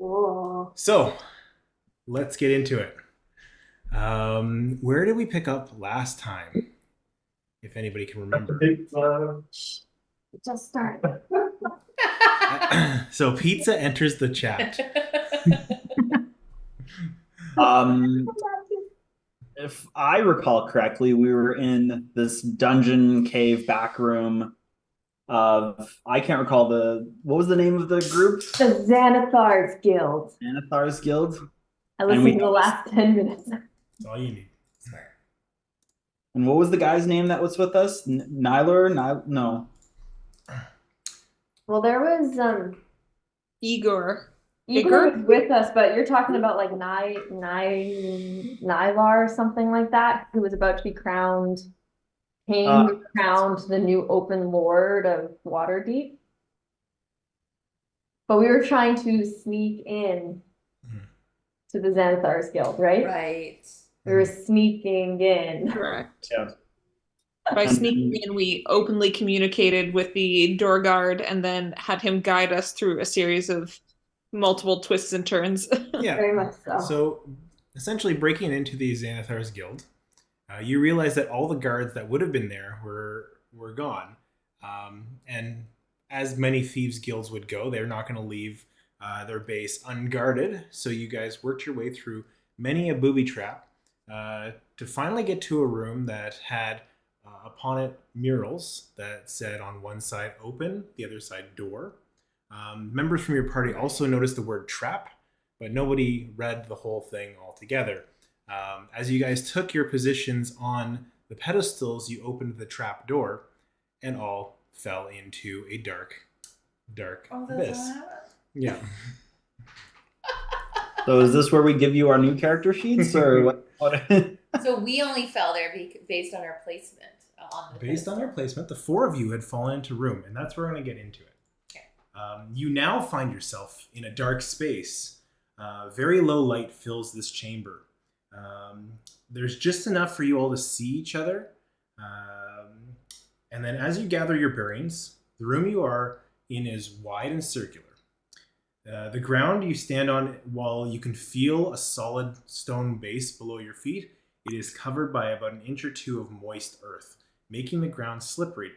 Whoa. So let's get into it. Where did we pick up last time? If anybody can remember. Just start. So pizza enters the chat. Um, if I recall correctly, we were in this dungeon cave back room of I can't recall what was the name of the group? The Xanathar's Guild. Anathar's Guild. I And listened we to the last 10 minutes. That's all you need. and what was the guy's name that was with us? Nyler? No. Well, there was Igor. Igor was with us, but you're talking about like Nylar or something like that, who was about to be crowned king, crowned the new open lord of Waterdeep. But we were trying to sneak in to the Xanathar's Guild, right? Right. We were sneaking in. Correct. Yeah. By sneaking in, we openly communicated with the door guard and then had him guide us through a series of multiple twists and turns. Yeah. Very much so. So essentially breaking into the Xanathar's Guild, you realize that all the guards that would have been there were gone. And as many thieves guilds would go, they're not going to leave their base unguarded. So you guys worked your way through many a booby trap to finally get to a room that had upon it murals that said on one side open, the other side door. Members from your party also noticed the word trap, but nobody read the whole thing altogether. As you guys took your positions on the pedestals, you opened the trap door and all fell into a dark abyss. Yeah. So is this where we give you our new character sheets or what? So we only fell there based on our placement on the Based on your placement, the four of you had fallen into room, and that's where we're going to get into it. Okay. You now find yourself in a dark space. Very low light fills this chamber. There's just enough for you all to see each other. And then as you gather your bearings, the room you are in is wide and circular. The ground you stand on, while you can feel a solid stone base below your feet, it is covered by about an inch or two of moist earth, making the ground slippery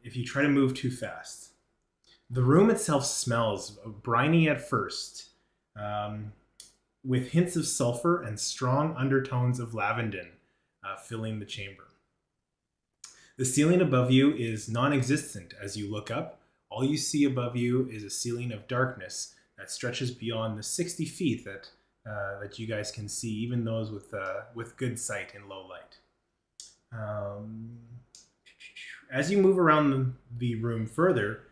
if you try to move too fast. The room itself smells briny at first, with hints of sulfur and strong undertones of lavender filling the chamber. The ceiling above you is non-existent as you look up. All you see above you is a ceiling of darkness that stretches beyond the 60 feet that you guys can see, even those with good sight in low light. As you move around the room further,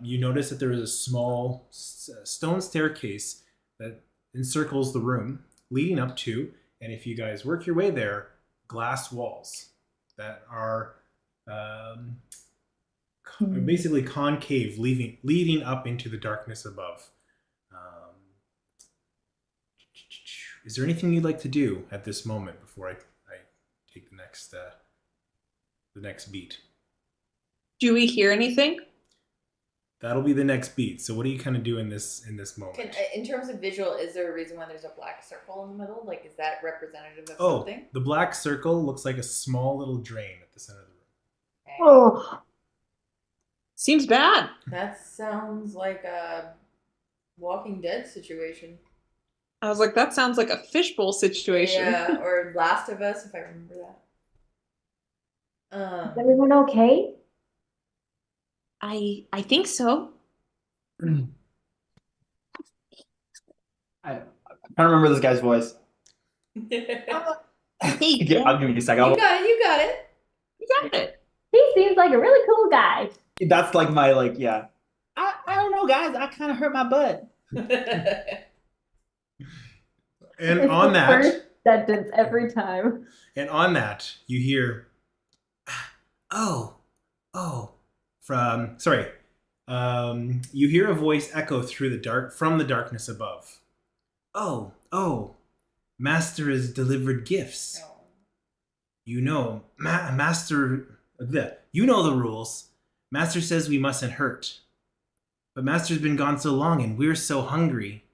you notice that there is a small stone staircase that encircles the room, leading up to, and if you guys work your way there, glass walls that are basically concave, leading up into the darkness above. Is there anything you'd like to do at this moment before I take the next beat? Do we hear anything? That'll be the next beat. So what do you kind of do in this moment? In terms of visual, is there a reason why there's a black circle in the middle? Like, is that representative of something? The black circle looks like a small little drain at the center of the room. Okay. Oh, Seems bad. That sounds like a Walking Dead situation. I was like, that sounds like a fishbowl situation. Yeah, or Last of Us, if I remember that. is everyone okay? I think so. I can't remember this guy's voice. Hey, I'll give you a second. You got it. You got it. you got it. He seems like a really cool guy. That's like my yeah. I don't know, guys. I kind of hurt my butt. And It's on the that, first sentence every time. and on that, you hear, you hear a voice echo through from the darkness above. Oh, Master has delivered gifts. No. You know, Master, you know the rules. Master says we mustn't hurt. But Master's been gone so long and we're so hungry.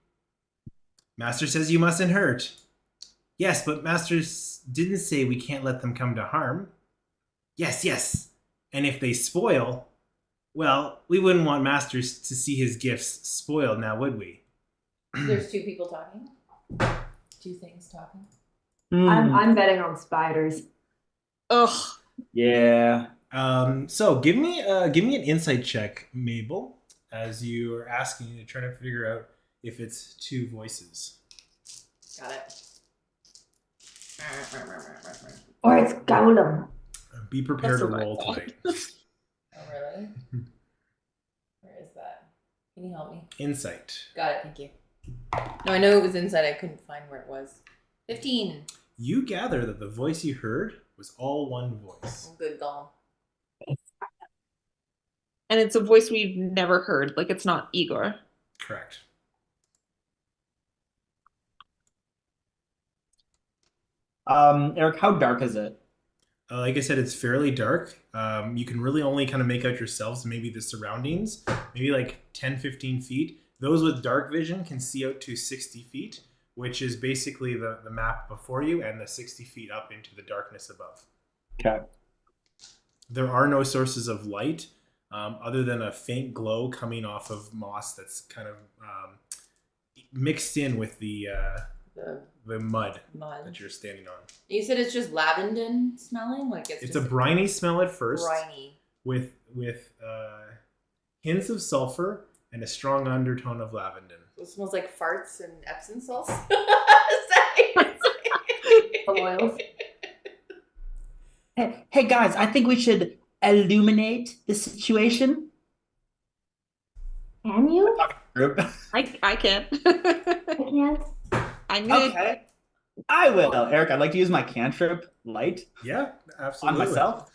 Master says you mustn't hurt. Yes, but Master didn't say we can't let them come to harm. Yes, yes. And if they spoil, well, we wouldn't want Master to see his gifts spoiled now, would we? There's two people talking. Two things talking. I'm betting on spiders. Ugh. Yeah. So give me an insight check, Mabel, as you are asking to try to figure out if it's two voices. Got it. Or it's Golem. Be prepared to That's what I roll thought. tonight. Oh, really? Where is that? Can you help me? Insight. Got it, thank you. No, I know it was inside. I couldn't find where it was. 15. You gather that the voice you heard was all one voice. Oh, good call. And it's a voice we've never heard. Like, it's not Igor. Correct. Eric, how dark is it? Like I said, it's fairly dark. You can really only kind of make out yourselves, maybe the surroundings, maybe like 10, 15 feet. Those with dark vision can see out to 60 feet, which is basically the map before you and the 60 feet up into the darkness above. Okay. There are no sources of light other than a faint glow coming off of moss that's kind of mixed in with the mud that you're standing on. You said it's just lavender smelling? Like it's It's just a briny smell at first, briny. with hints of sulfur and a strong undertone of lavender. It smells like farts and Epsom salts. Oils. Hey guys, I think we should illuminate the situation. Can you? Group. I can't. I can't. I'm gonna. Okay. I will. Eric, I'd like to use my cantrip light Yeah, on absolutely. myself.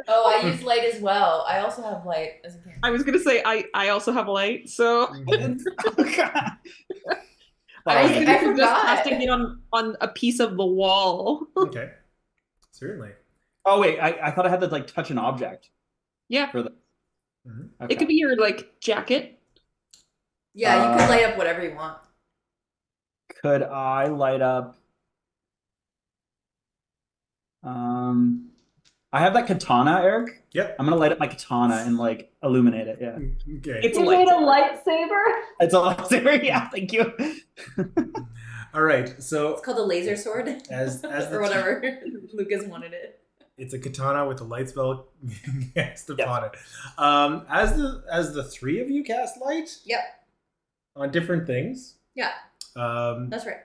Oh, I use light as well. I also have light as a camera. I was gonna say I also have light, so Oh, I was I gonna forgot. just casting it on a piece of the wall. Okay, certainly. Oh wait, I thought I had to like touch an object Yeah, for the. Mhm. Okay. it could be your like jacket. Yeah, you can light up whatever you want. Could I light up? I have that katana, Eric. Yep. I'm gonna light up my katana and like illuminate it. Yeah, Okay. It's You a made a lightsaber. lightsaber? it's a lightsaber. Yeah, thank you. All right. So It's called a laser sword. As the or whatever. Lucas wanted it. it's a katana with a light spell cast upon it. As the three of you cast light. Yep. On different things. Yeah, That's that's right.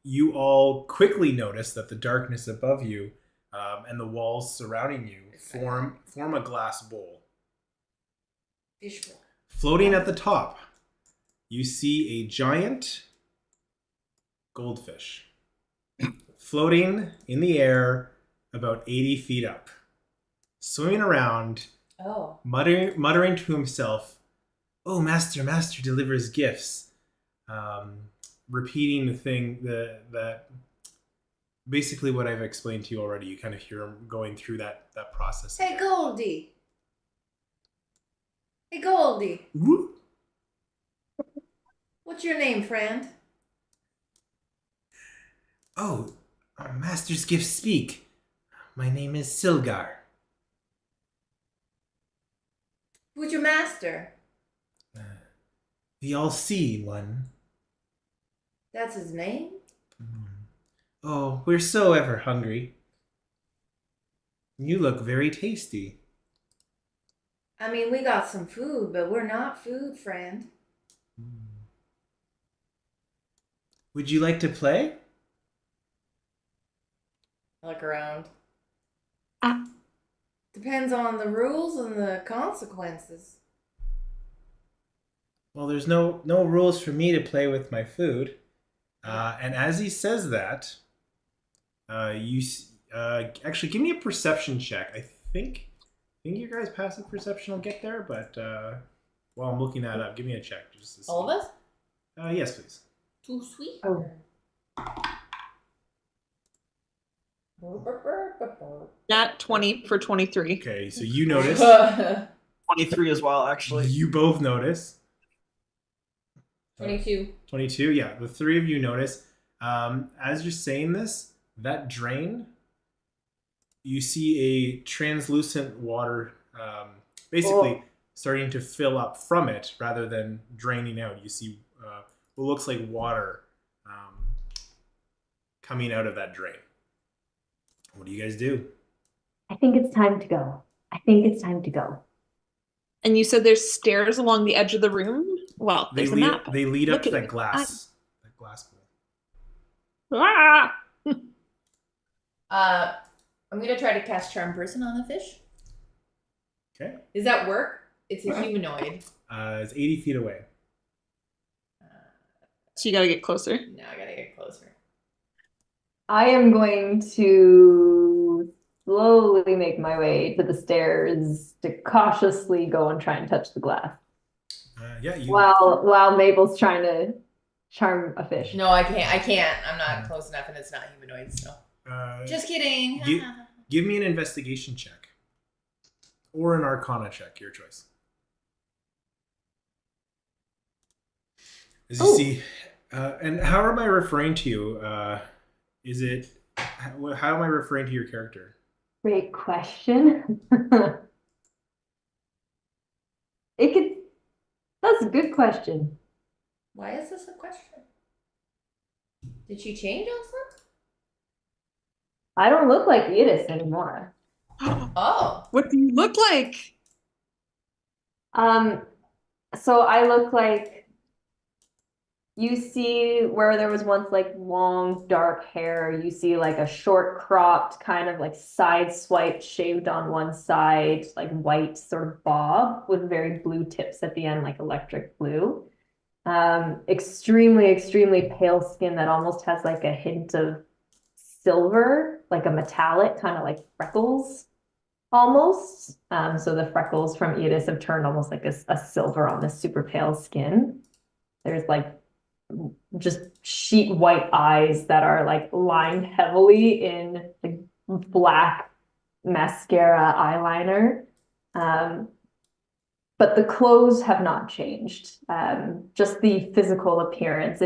You all quickly notice that the darkness above you and the walls surrounding you form a glass bowl. Fishbowl. Floating at the top, you see a giant goldfish floating in the air about 80 feet up, swimming around, Oh. muttering to himself, "Oh, master delivers gifts." Repeating the thing that basically what I've explained to you already. You kind of hear him going through that process. Hey, again. Goldie. Hey, Goldie. Whoop. What's your name, friend? Oh, our master's gifts speak. My name is Silgar. Who's your master? The all-seeing one. That's his name? Oh, we're so ever hungry. You look very tasty. I mean, we got some food, but we're not food, friend. Would you like to play? Look around. Ah. Depends on the rules and the consequences. Well, there's no rules for me to play with my food. And as he says that, actually give me a perception check. I think your guys' passive perception will get there, but while I'm looking that up, give me a check just to see. All of us? Yes, please. Too sweet? Oh. Nat 20 for 23. Okay, so you notice. 23 as well, actually. You both notice. 22. 22. Yeah, the three of you notice. As you're saying this, that drain, you see a translucent water, basically starting to fill up from it rather than draining out. You see what looks like water coming out of that drain. What do you guys do? I think it's time to go. I think it's time to go. And you said there's stairs along the edge of the room? Well, there's a map. They lead up Look to at that it. glass. That glass bowl. Ah! I'm gonna try to cast Charm Person on the fish. Okay. Does that work? It's a humanoid. It's 80 feet away. So you gotta get closer. No, I gotta get closer. I am going to slowly make my way to the stairs to cautiously go and try and touch the glass. Yeah, you. While Mabel's trying to charm a fish. No, I can't. I'm not close enough, and it's not humanoid still. Just kidding. Give me an investigation check. Or an arcana check, your choice. As you see, and how am I referring to you? How am I referring to your character? Great question. That's a good question. Why is this a question? Did she change also? I don't look like Edith anymore. Oh. What do you look like? So I look like, you see where there was once like long dark hair, you see like a short cropped kind of like side swipe shaved on one side, like white sort of bob with very blue tips at the end, like electric blue. Extremely pale skin that almost has like a hint of silver, like a metallic kind of like freckles almost. So the freckles from Edis have turned almost like a silver on this super pale skin. There's like just sheet white eyes that are like lined heavily in like black mascara eyeliner. But the clothes have not changed. Just the physical appearance.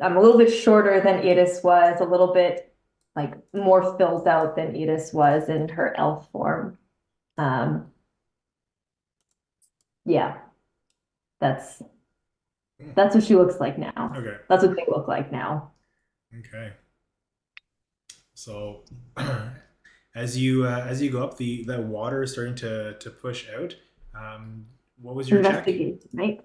I'm a little bit shorter than Edis was, a little bit like more filled out than Edis was in her elf form. Yeah, that's what she looks like now. Okay. That's what they look like now. Okay. So as you go up, the water is starting to push out. What was your check? Investigation, right?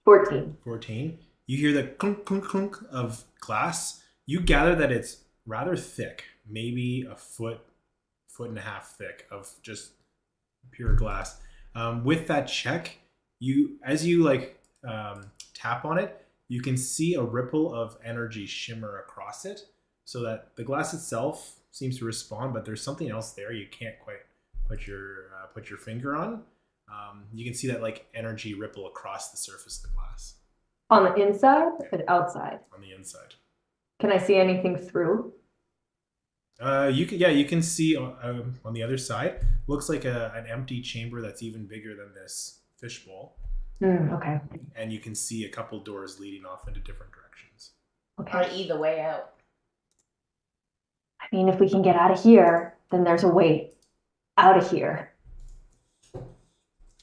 14. 14. You hear the clunk, clunk, clunk of glass. You gather that it's rather thick, maybe a foot and a half thick of just pure glass. With that check, as you tap on it, you can see a ripple of energy shimmer across it, so that the glass itself seems to respond, but there's something else there you can't quite put your finger on. You can see that like energy ripple across the surface of the glass. On the inside or the outside? On the inside. Can I see anything through? You can see on the other side. Looks like an empty chamber that's even bigger than this fishbowl. Okay. And you can see a couple doors leading off into different directions. Okay. Either way out. I mean, if we can get out of here, then there's a way out of here.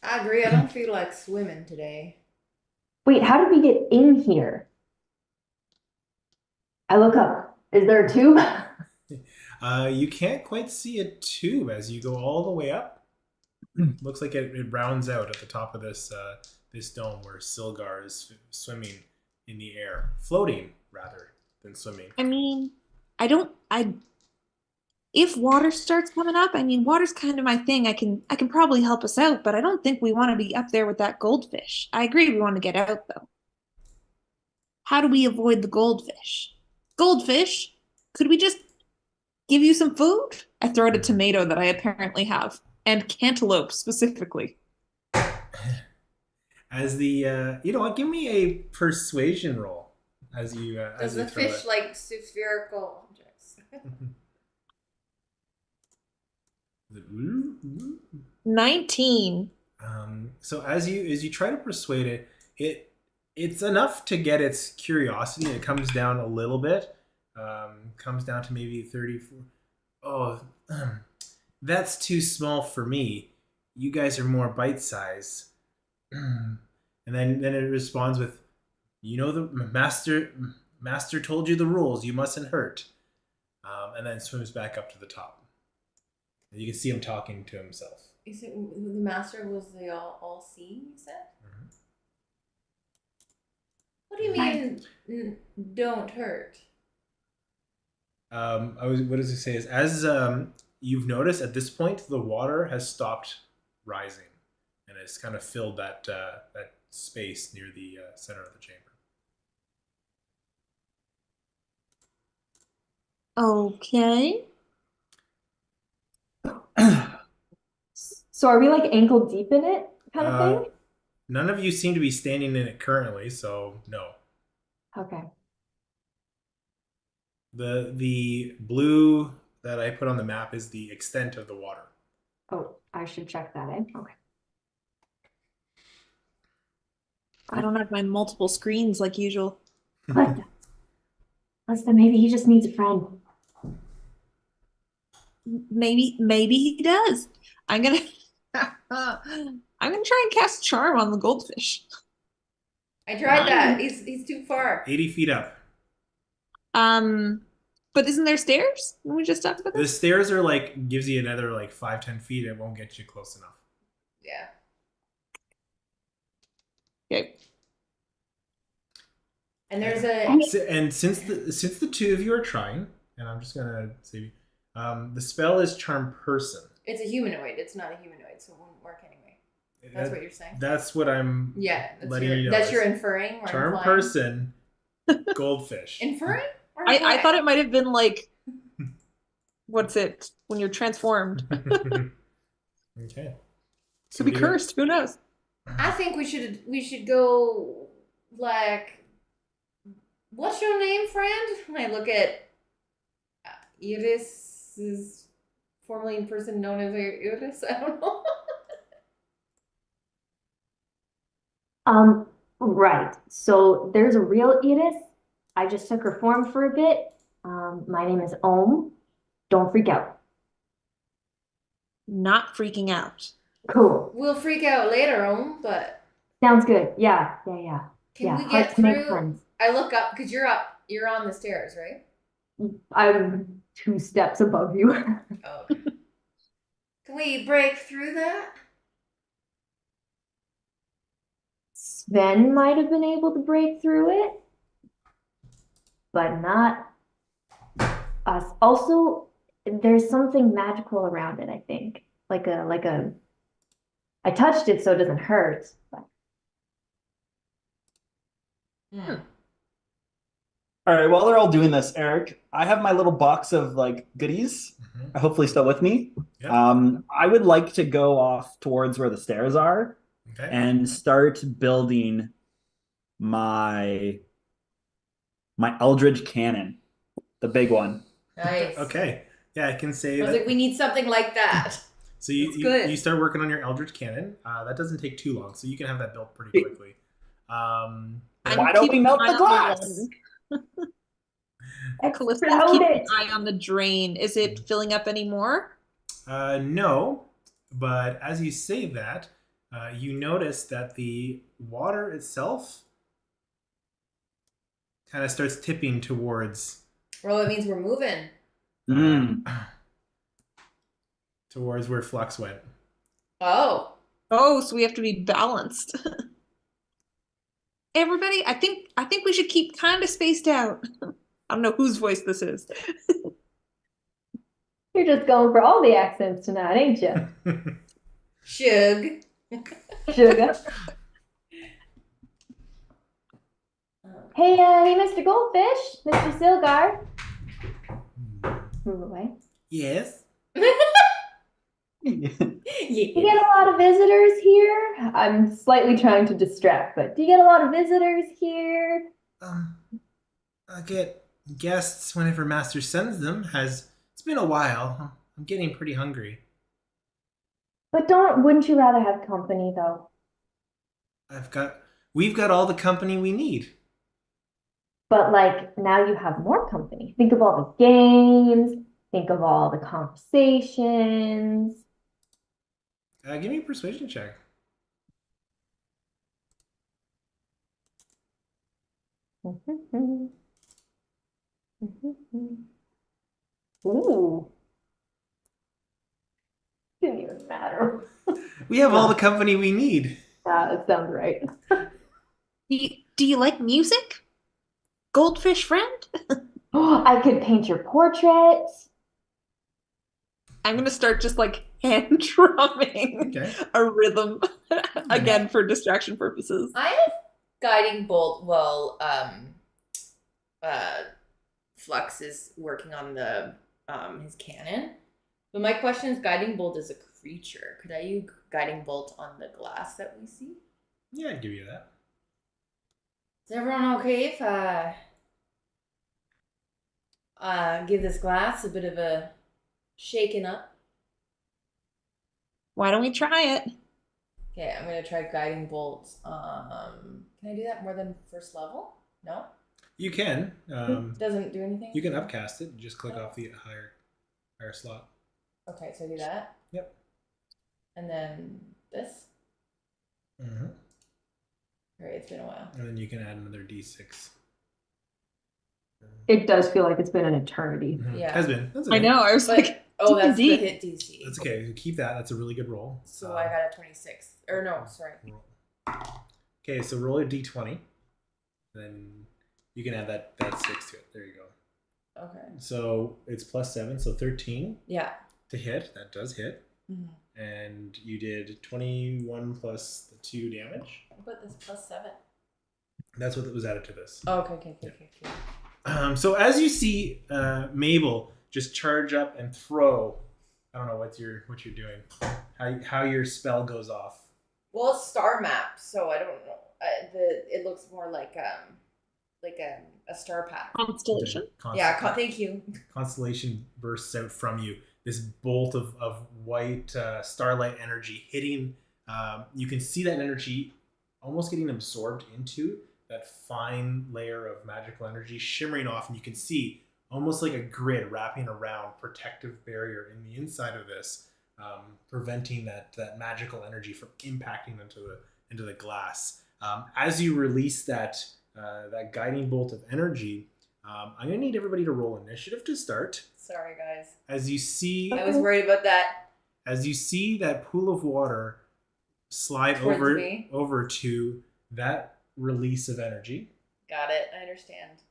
I agree. I don't feel like swimming today. Wait, how did we get in here? I look up. Is there a tube? You can't quite see a tube as you go all the way up. Looks like it rounds out at the top of this dome where Silgar is swimming in the air, floating rather than swimming. I mean, if water starts coming up, I mean, water's kind of my thing. I can probably help us out, but I don't think we want to be up there with that goldfish. I agree we want to get out though. How do we avoid the goldfish? Goldfish, could we just give you some food? I throw out a tomato that I apparently have, and cantaloupe specifically. As the give me a persuasion roll as you Does the fish like spherical objects? 19. So as you try to persuade it's enough to get its curiosity. It comes down a little bit. Comes down to maybe 34. Oh, that's too small for me. You guys are more bite size. And then it responds with, the master told you the rules. You mustn't hurt. And then swims back up to the top. And you can see him talking to himself. Is it the master was the all seeing? You said. Mm-hmm. What do you mean? Don't hurt. What does it say? Is as you've noticed at this point, the water has stopped rising, and it's kind of filled that space near the center of the chamber. Okay. So are we like ankle deep in it kind of thing? None of you seem to be standing in it currently, so no. Okay. The blue that I put on the map is the extent of the water. Oh, I should check that in. Okay. I don't have my multiple screens like usual. Lester, maybe he just needs a friend. Maybe he does. I'm gonna try and cast charm on the goldfish. I tried that. He's too far. 80 feet up. But isn't there stairs? Didn't we just talk about The this? stairs are gives you another 5-10 feet. It won't get you close enough. Yeah. Okay. And there's a. And since the two of you are trying, and I'm just gonna say, the spell is charm person. It's a humanoid. It's not a humanoid, so it won't work anyway. That's what you're saying. That's what I'm. Yeah. letting you know. That's your inferring. Or Charm implying? person, goldfish. Inferring? Or I implying? thought it might have been like, what's it when you're transformed? Okay. Could be cursed. Who knows? I think we should go what's your name, friend? When I look at Iris is formerly in person known as Iris. I don't know. Right. So there's a real Edith. I just took her form for a bit. My name is Ohm. Don't freak out. Not freaking out. Cool. We'll freak out later, but Sounds good. Yeah. can Yeah. we Hard get to make through? friends. I look up because you're up. You're on the stairs, right? I'm 2 steps above you. Oh. Can we break through that? Sven might have been able to break through it, but not us. Also, there's something magical around it, I think. I touched it so it doesn't hurt. But All right, while they're all doing this, Eric, I have my little box of goodies, hopefully still with me. Yeah. I would like to go off towards where the stairs are Okay. and start building my Eldritch cannon, the big one. Nice. Okay. Yeah, I can say I was that. like, we need something like that. So That's good. you start working on your Eldritch Cannon. That doesn't take too long, so you can have that built pretty quickly. Why don't we melt the glass? Callista's Explode keeping it. an eye on the drain. Is it filling up anymore? No, but as you say that, you notice that the water itself kind of starts tipping towards Well, it means we're moving. towards where Flux went. Oh. Oh, so we have to be balanced. Everybody, I think we should keep kind of spaced out. I don't know whose voice this is. you're just going for all the accents tonight, ain't you? Shug. Sugar. Hey, Mr. Goldfish, Mr. Silgar. Move away. Yes. You get a lot of visitors here? I'm slightly trying to distract, but do you get a lot of visitors here? I get guests whenever Master sends them. It's been a while. I'm getting pretty hungry. But wouldn't you rather have company though? We've got all the company we need. But like now you have more company. Think of all the games, think of all the conversations. Give me a persuasion check. Ooh. Didn't even matter. We have all the company we need. That sounds right. Do you like music? Goldfish friend? Oh, I could paint your portrait. I'm gonna start just like hand drumming Okay. a rhythm again for distraction purposes. I have guiding bolt while Flux is working on the his cannon. But my question is, guiding bolt is a creature. Could I use guiding bolt on the glass that we see? Yeah, I'd give you that. Is everyone okay if give this glass a bit of a shaken up? Why don't we try it? Okay, I'm gonna try guiding bolt. Can I do that more than first level? No? You can. Doesn't do anything? You can upcast it. Just click off the higher slot. Okay, so I do that. Yep. And then this. Mm-hmm. Great, it's been a while. And then you can add another D6. It does feel like it's been an eternity. Mhm. Yeah. Has been. That's I okay. know. I was But like, oh, that's the D&D. hit DC. That's okay. So keep that. That's a really good roll. So I got a 26. Or no, sorry. Roll. Okay, so roll a D20. Then you can add that 6 to it. There you go. Okay. So it's +7, so 13 Yeah. to hit. That does hit. Mhm. And you did 21 plus the 2 damage. What about this +7? That's what was added to this. Oh, okay. So as you see Mabel just charge up and throw, I don't know what you're doing, how your spell goes off. Well, it's star map, so I don't know. It looks more like a star pack. Constellation. Thank you. Constellation bursts out from you. This bolt of white starlight energy hitting. You can see that energy almost getting absorbed into that fine layer of magical energy shimmering off, and you can see almost like a grid wrapping around protective barrier in the inside of this, preventing that magical energy from impacting into the glass. As you release that guiding bolt of energy, I'm gonna need everybody to roll initiative to start. Sorry, guys. As you see, I was worried about that. as you see that pool of water slide Towards me. over to that release of energy. Got it. I understand.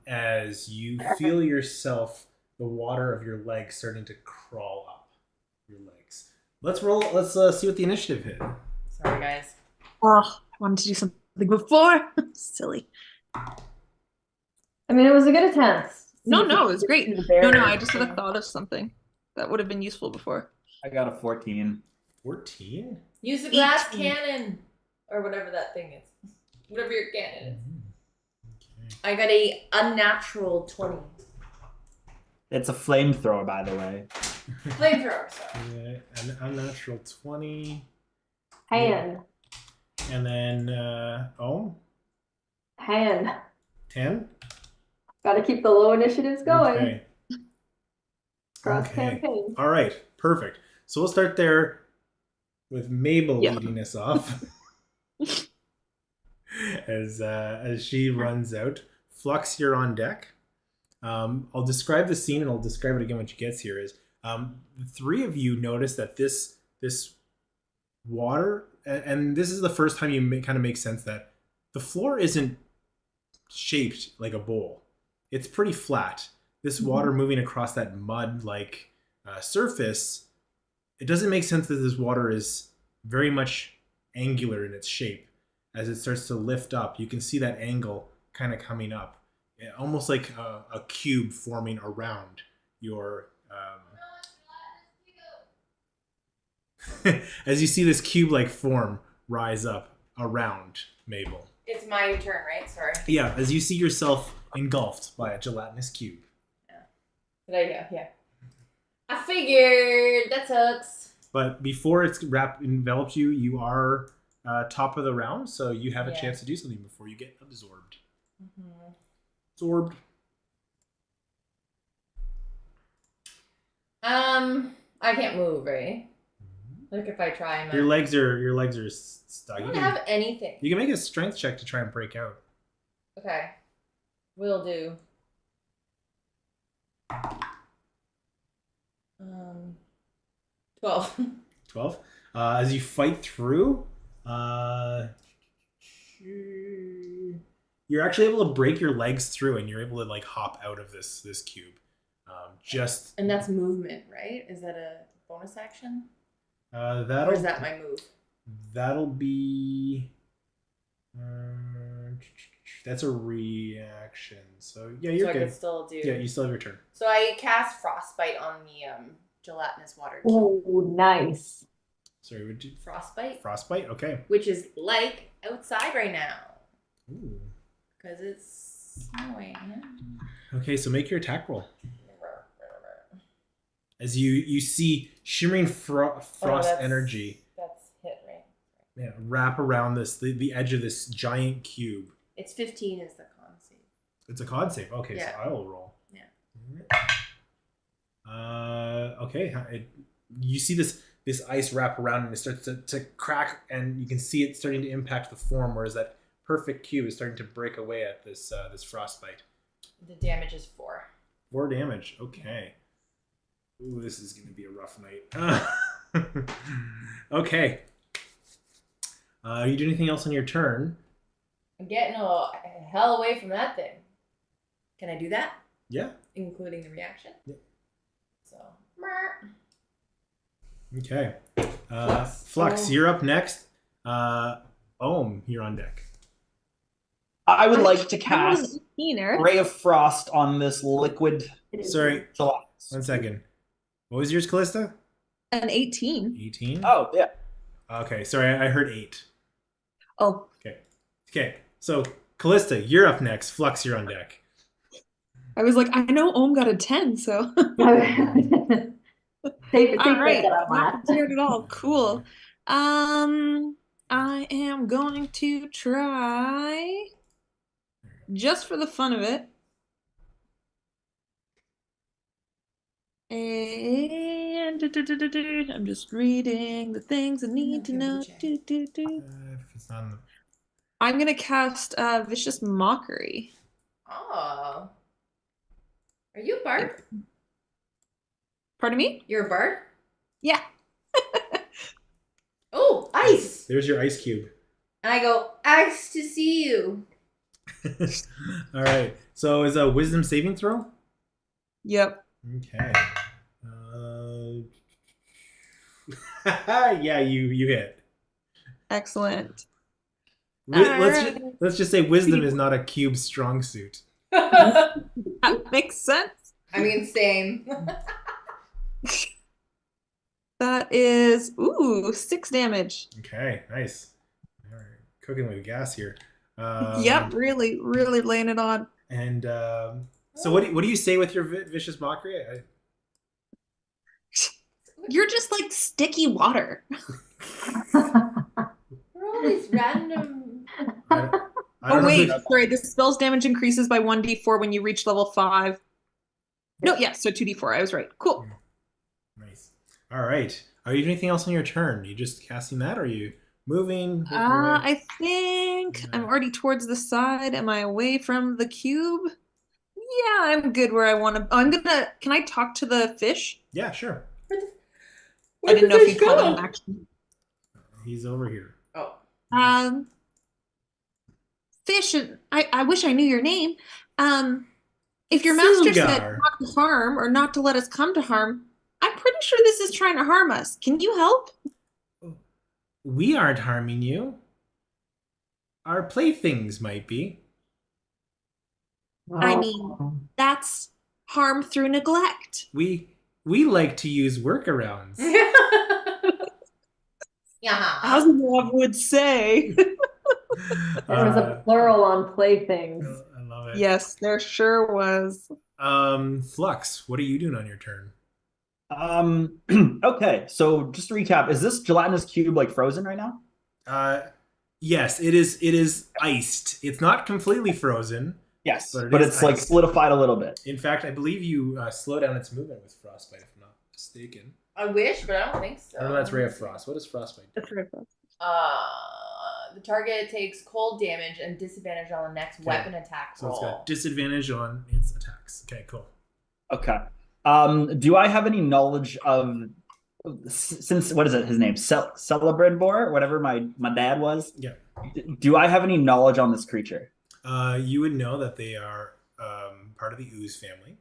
As you feel yourself, the water of your legs starting to crawl up your legs. Let's roll. Let's see what the initiative hit. Sorry, guys. Oh, I wanted to do something before. Silly. I mean, it was a good attempt. No, it was great. The No, barrier. I just would have thought of something that would have been useful before. I got a 14. 14. Use the glass 18. cannon. Or whatever that thing is. Whatever your cannon is. Okay. I got a unnatural 20. It's a flamethrower, by the way. Flamethrower, sorry. Yeah, an unnatural 20. Hand. And then Hand. 10. Gotta keep the low initiatives going. Okay. Cross Okay. campaign. All right. Perfect. So we'll start there with Mabel Yeah. leading us off. as she runs out. Flux, you're on deck. I'll describe the scene and I'll describe it again when she gets here. Is the three of you notice that this water, and this is the first time you kind of make sense that the floor isn't shaped like a bowl. It's pretty flat. This water moving across that mud-like surface, it doesn't make sense that this water is very much angular in its shape. As it starts to lift up, you can see that angle kind of coming up, almost like a cube forming around your. As you see this cube-like form rise up around Mabel. It's my turn, right? Sorry. Yeah, as you see yourself engulfed by a gelatinous cube. Good idea, yeah. I figured. That sucks. But before it's enveloped you, you are top of the round, so you have a Yeah. chance to do something before you get absorbed. Mm-hmm. Absorbed. I can't move, right? Like if I try, I'm Your legs are stuck. I You don't can, have anything. you can make a strength check to try and break out. Okay, will do. 12. 12. As you fight through, you're actually able to break your legs through, and you're able to like hop out of this cube. Just And that's movement, right? Is that a bonus action? Or that'll is that my move? that'll be that's a reaction. So yeah, you're So I good. can still do. Yeah, you still have your turn. So I cast Frostbite on the gelatinous water cube. Oh, nice. Sorry, would you Frostbite, frostbite? Okay. which is like outside right now Ooh. because it's snowing. Okay, so make your attack roll. As you see shimmering frost that's- energy That's hit, right? wrap around the edge of this giant cube. It's 15 is the con save. It's a con save. Okay, Yeah. so I will roll. Yeah. Okay. You see this ice wrap around, and it starts to crack, and you can see it starting to impact the form, whereas that perfect cube is starting to break away at this frostbite. The damage is 4. 4 damage. Okay. Ooh, this is going to be a rough night. Okay. You do anything else on your turn? I'm getting a hell away from that thing. Can I do that? Yeah. Including the reaction? Yeah. So, Okay. Flux. Flux, Oh. you're up next. Ohm, you're on deck. I would like to I was cast 18, Eric. Ray of Frost on this liquid It is. Sorry, gelatinous. 1 second. What was yours, Callista? An 18. 18? Oh, yeah. Okay, sorry, I heard 8. Oh, Okay, so Callista, you're up next. Flux, you're on deck. I was like, I know Ohm got a 10, so. Safe All right, that I'm not last. prepared at all. Cool. I am going to try, just for the fun of it, and I'm just reading the things I need to know. If it's not in the... I'm gonna cast Vicious Mockery. Oh. Are you a bard? Pardon me? You're a bard? Yeah. Oh, ice! There's your ice cube. And I go, ice to see you. All right, so is a wisdom saving throw? Yep. Okay. Yeah, you hit. Excellent. Let's just say wisdom is not a cube strong suit. I That makes sense. mean, same. That is 6 damage. Okay, nice. All right, cooking with gas here. Yep, really laying it on. And so, what do you say with your vicious mockery? You're just like sticky water. We're all these random. I Oh don't know wait, who- sorry. The spell's damage increases by 1d4 when you reach level 5. No, yeah, so 2d4. I was right. Cool. Nice. All right. Are you doing anything else on your turn? Are you just casting that, or are you moving? I think I'm already towards the side. Am I away from the cube? Yeah, I'm good where I want to. Can I talk to the fish? Yeah, sure. I didn't know if you called it an action. He's over here. Oh. Fish, I wish I knew your name. If your master said Silgar. not to harm or not to let us come to harm, I'm pretty sure this is trying to harm us. Can you help? We aren't harming you. Our playthings might be. I mean, that's harm through neglect. We like to use workarounds. Yeah. As Rob would say. There was a plural on playthings. I love it. Yes, there sure was. Flux, what are you doing on your turn? Okay, so just to recap, is this gelatinous cube like frozen right now? Yes, it is. It is iced. It's not completely frozen. Yes, But it but is it's like iced. solidified a little bit. In fact, I believe you slow down its movement with frostbite, if I'm not mistaken. I wish, but I don't think so. Oh, no, that's Ray of Frost. What is frostbite? That's right. The target takes cold damage and disadvantage on the next weapon attack So roll. it's got disadvantage on its attacks. Okay, cool. Okay. Do I have any knowledge of since what is it? His name Celebribor, or whatever my dad was. Yeah. Do I have any knowledge on this creature? You would know that they are part of the ooze family.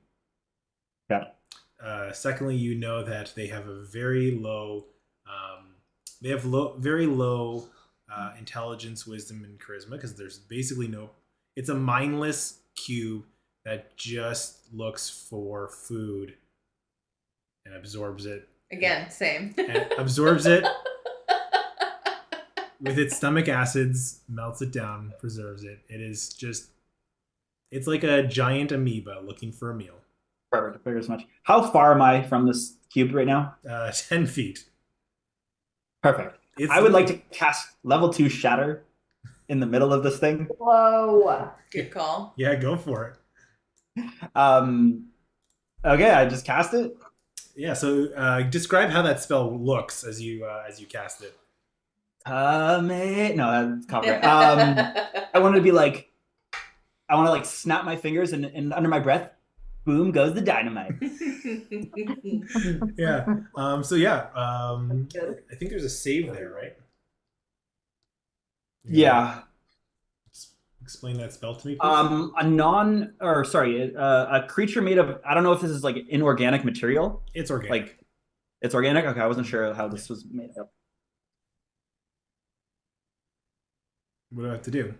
Yeah. Secondly, you know that they have a very low, very low intelligence, wisdom, and charisma because there's basically no. It's a mindless cube that just looks for food and absorbs it. Again, same. And absorbs it with its stomach acids, melts it down, preserves it. It is just. It's like a giant amoeba looking for a meal. Perfect. I figured as much. How far am I from this cube right now? 10 feet. Perfect. It's I would like to cast level 2 Shatter in the middle of this thing. Whoa. Good call. Yeah, go for it. Okay, I just cast it. Yeah, so describe how that spell looks as you cast it. No, that's copyright. I want to be like, I want to like snap my fingers and under my breath, boom goes the dynamite. Yeah. I think there's a save there, right? Yeah. Explain that spell to me, please. A creature made of, I don't know if this is like inorganic material. It's organic. Like, it's organic? Okay, I wasn't sure how this was made up. What do I have to do?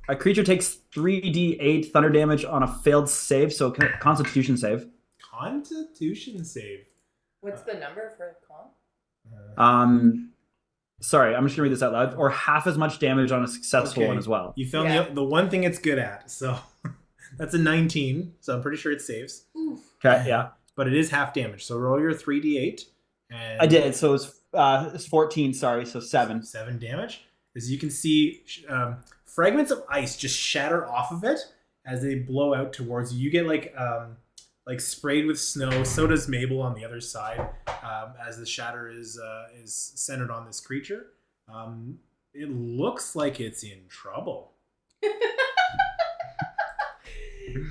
A creature takes 3d8 thunder damage on a failed save, so Constitution save. Constitution save. What's the number for con? I'm just gonna read this out loud. Or half as much damage on a successful one as well. You found the one thing it's good at, so that's a 19. So I'm pretty sure it saves. Oof. Okay, yeah. But it is half damage. So roll your 3d8. And I did. So it's 14. Sorry, so 7. 7 damage. As you can see, fragments of ice just shatter off of it as they blow out towards you. You get like sprayed with snow. So does Mabel on the other side, as the shatter is centered on this creature. It looks like it's in trouble. Sounds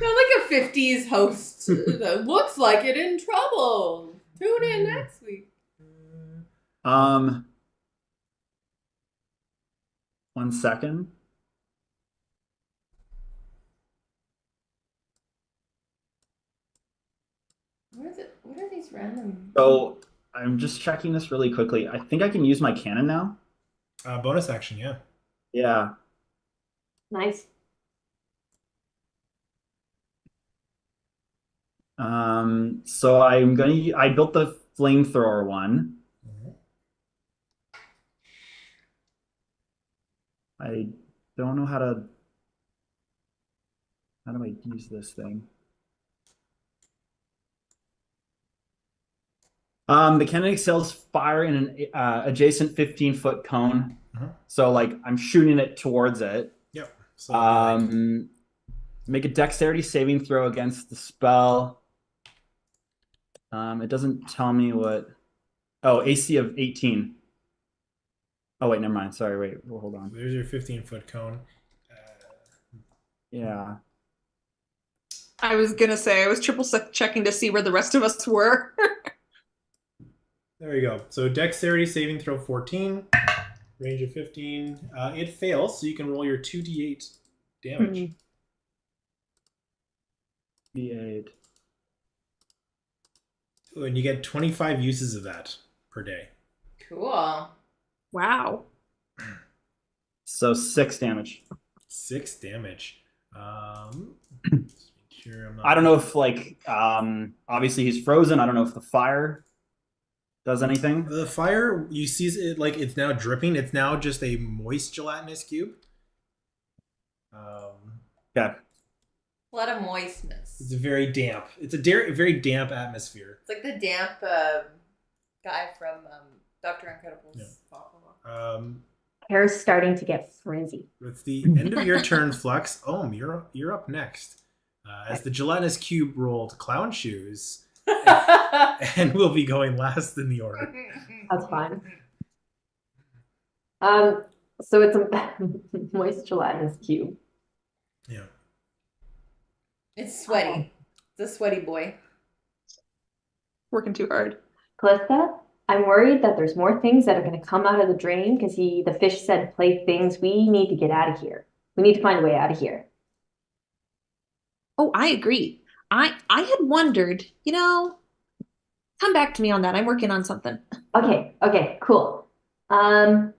like a 50s host that looks like it in trouble. Tune in next week. 1 second. What are these random? So I'm just checking this really quickly. I think I can use my cannon now. Bonus action, yeah. Yeah. Nice. So I built the flamethrower one. I don't know how do I use this thing? The cannon excels fire in an adjacent 15-foot cone. So like I'm shooting it towards it. Yep. So make a dexterity saving throw against the spell. It doesn't tell me what. Oh, AC of 18. Oh wait, never mind. Sorry, wait, hold on. There's your 15-foot cone. Yeah. I was gonna say I was triple checking to see where the rest of us were. There you go. So dexterity saving throw 14, range of 15. It fails, so you can roll your 2d8 damage. D8. Ooh, and you get 25 uses of that per day. Cool. Wow. So 6 damage. 6 damage. Sure I'm not... I don't know if like obviously he's frozen. I don't know if the fire does anything. The fire, you see it like it's now dripping. It's now just a moist gelatinous cube. Okay. A lot of moistness. It's very damp. It's a very damp atmosphere. It's like the damp guy from Dr. Incredible's Hair's starting to get frizzy. With the end of your turn, Flux, you're up next. As the gelatinous cube rolled clown shoes, and will be going last in the order. That's fine. So it's a moist gelatinous cube. Yeah. It's sweaty. It's a sweaty boy. Working too hard. Callista, I'm worried that there's more things that are going to come out of the drain because the fish said play things. We need to get out of here. We need to find a way out of here. Oh, I agree. I had wondered, come back to me on that. I'm working on something. Okay, cool. I'm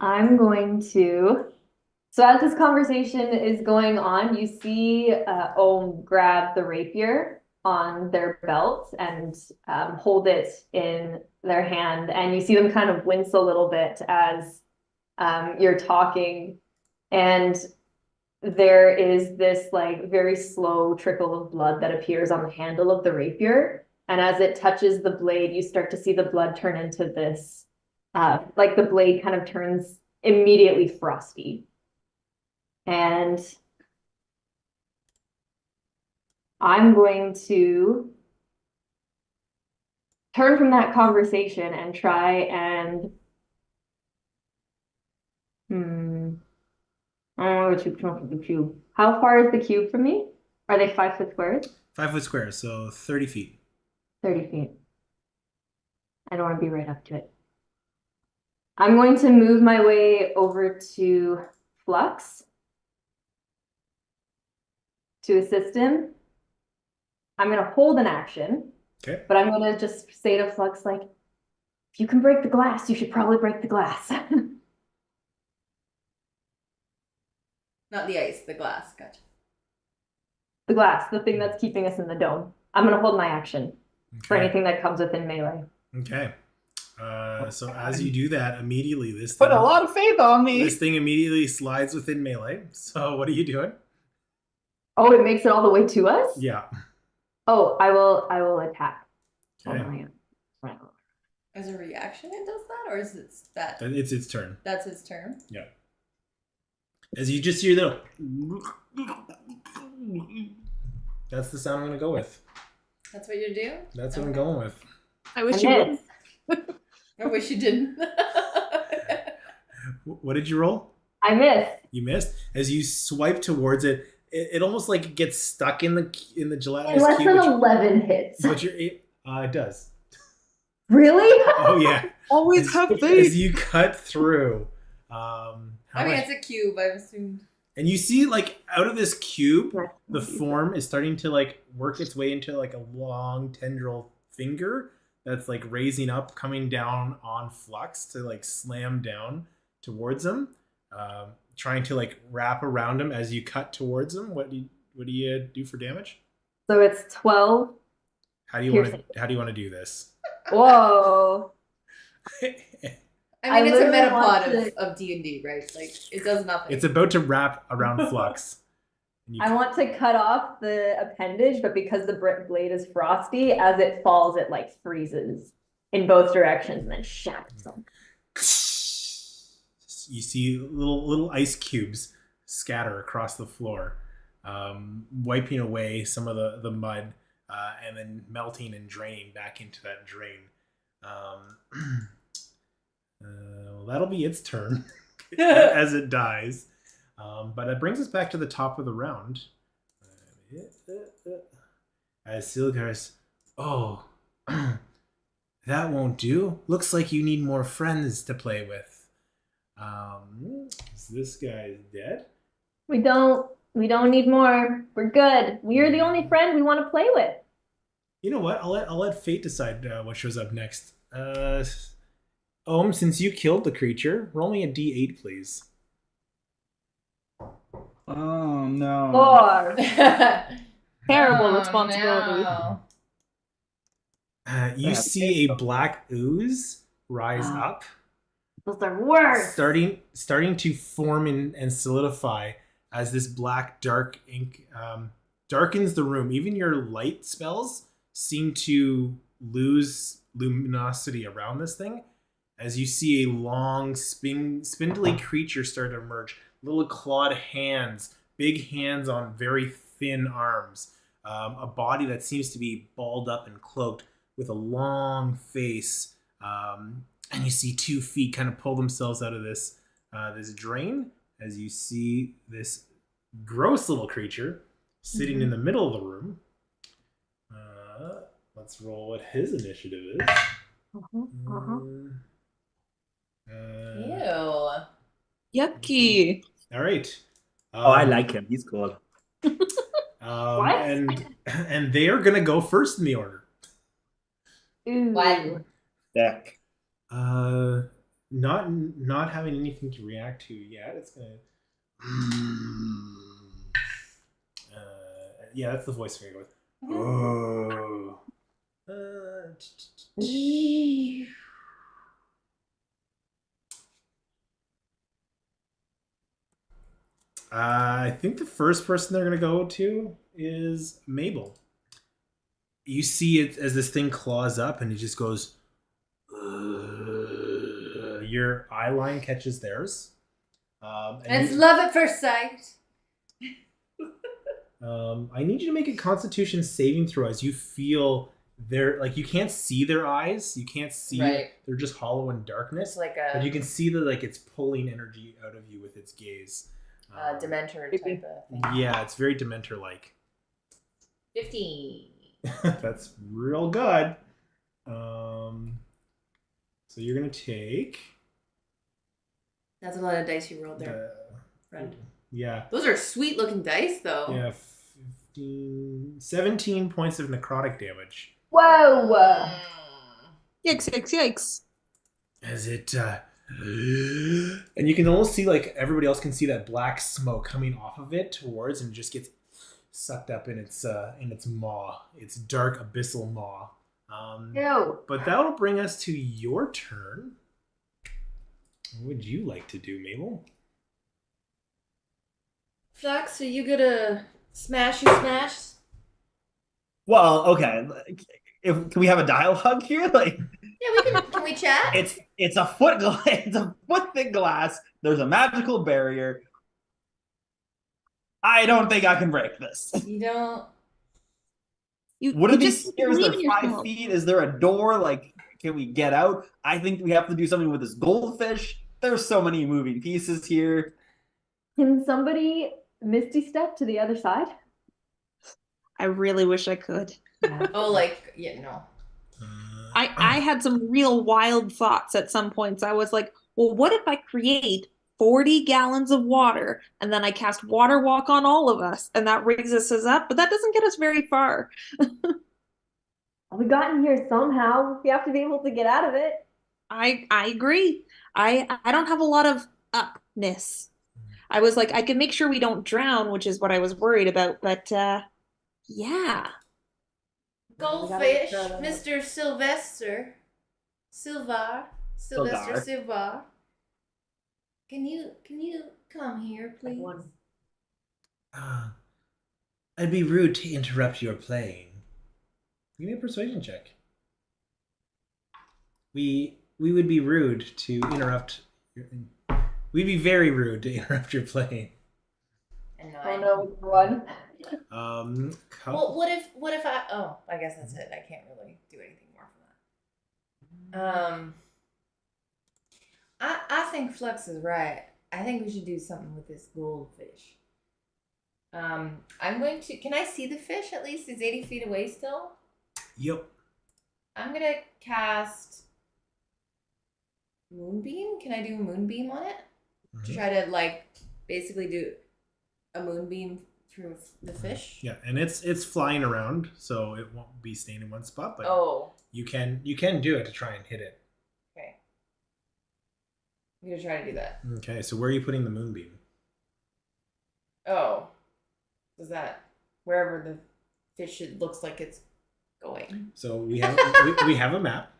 going to. So as this conversation is going on, you see Ohm grab the rapier on their belt and hold it in their hand. And you see them kind of wince a little bit as you're talking. And there is this like very slow trickle of blood that appears on the handle of the rapier. And as it touches the blade, you start to see the blood turn into this, like the blade kind of turns immediately frosty. And I'm going to turn from that conversation and try and I don't know what the cube. How far is the cube from me? Are they 5 foot squares? 5 foot squares, so 30 feet. 30 feet. I don't want to be right up to it. I'm going to move my way over to Flux to assist him. I'm going to hold an action. Okay. But I'm going to just say to Flux, like, if you can break the glass, you should probably break the glass. Not the ice, the glass. Gotcha. The glass, the thing that's keeping us in the dome. I'm going to hold my action for anything that comes within melee. Okay. So as you do that, immediately Put a lot of faith on me. This thing immediately slides within melee. So what are you doing? Oh, it makes it all the way to us? Yeah. Oh, I will attack. Okay. As a reaction, it does that, or is it that? It's its turn. That's its turn. Yeah. As you just hear the, that's the sound I'm gonna go with. That's what you do? That's what I'm going with. I wish you would. I wish you didn't. What did you roll? I missed. You missed. As you swipe towards it, it almost like gets stuck in the gelatinous Less cube. than 11 hits. But it does. Really? Oh yeah. Always have As faith. you cut through. It's a cube. I've assumed. And you see, like, out of this cube, the form is starting to like work its way into like a long tendril finger that's like raising up, coming down on Flux to like slam down towards him, trying to like wrap around him as you cut towards him. What do you do for damage? So it's 12. How do you want to do this? Whoa. I mean, it's a literally want metapod of D&D, right? Like, it does nothing. It's about to wrap around Flux. I want to cut off the appendage, but because the brick blade is frosty, as it falls, it like freezes in both directions and then shatters them. You see little ice cubes scatter across the floor, wiping away some of the mud, and then melting and draining back into that drain. Well, that'll be its turn as it dies. But it brings us back to the top of the round. As Silgar's, oh, that won't do. Looks like you need more friends to play with. This guy is dead. We don't need more. We're good. We're the only friend we want to play with. You know what? I'll let fate decide what shows up next. Since you killed the creature, roll me a d8, please. Oh no. 4. Terrible responsibility. No. You see a black ooze rise up, Those are worse. starting to form and solidify as this black dark ink darkens the room. Even your light spells seem to lose luminosity around this thing as you see a long, spindly creature start to emerge. Little clawed hands, big hands on very thin arms. A body that seems to be balled up and cloaked with a long face. And you see 2 feet kind of pull themselves out of this drain as you see this gross little creature sitting in the middle of the room. Let's roll what his initiative is. Ew. Yucky. All right. I like him. He's cool. What? And they are gonna go first in the order. Ooh. What? Deck. Not having anything to react to yet. It's gonna. Yeah, that's the voice we're gonna go with. Oh. I think the first person they're gonna go to is Mabel. You see it as this thing claws up, and it just goes. Your eye line catches theirs. It's love at first sight. I need you to make a Constitution saving throw as you feel they're like you can't see their eyes. You can't see. Right. They're just hollow in darkness. It's like But a you can see that like it's pulling energy out of you with its gaze. Dementor type of thing. Yeah, it's very Dementor-like. 15. That's real good. So you're gonna take. That's a lot of dice you rolled there, friend. Yeah. Those are sweet looking dice, though. Yeah. 17 points of necrotic damage. Whoa. Yikes, yikes, yikes. As it and you can almost see like everybody else can see that black smoke coming off of it towards and just gets sucked up in its maw, its dark abyssal maw. Ew. But that'll bring us to your turn. What would you like to do, Mabel? Flux, are you gonna smash your smash? Well, okay. Can we have a dialogue here? Like, Yeah, we can. Can we chat? it's a foot glass. It's a foot thick glass. There's a magical barrier. I don't think I can break this. You don't. Would you it be just here? Is believe there in 5 yourself. feet? Is there a door? Like, can we get out? I think we have to do something with this goldfish. There's so many moving pieces here. Can somebody Misty step to the other side? I really wish I could. Oh, like yeah, no. I had some real wild thoughts at some points. I was like, well, what if I create 40 gallons of water and then I cast water walk on all of us and that raises us up? But that doesn't get us very far. We got in here somehow. We have to be able to get out of it. I agree. I don't have a lot of upness. I was like, I can make sure we don't drown, which is what I was worried about. But yeah. Goldfish, gotta- Mr. Sylvester Sylvester Silvar. Can you come here, please? One. I'd be rude to interrupt your playing. Give me a persuasion check. We would be rude to interrupt. We'd be very rude to interrupt your playing. And Oh nine. no, one. Well, what if I? Oh, I guess that's it. I can't really do anything more from that. I think Flux is right. I think we should do something with this goldfish. I'm going to. Can I see the fish at least? It's 80 feet away still. Yep. I'm gonna cast Moonbeam. Can I do a Moonbeam on it? To try to like basically do a Moonbeam through the fish. Yeah, and it's flying around, so it won't be staying in one spot. But Oh, you can do it to try and hit it. okay. I'm gonna try to do that. Okay, so where are you putting the moonbeam? Oh, is that wherever the fish looks like it's going? So we have we have a map.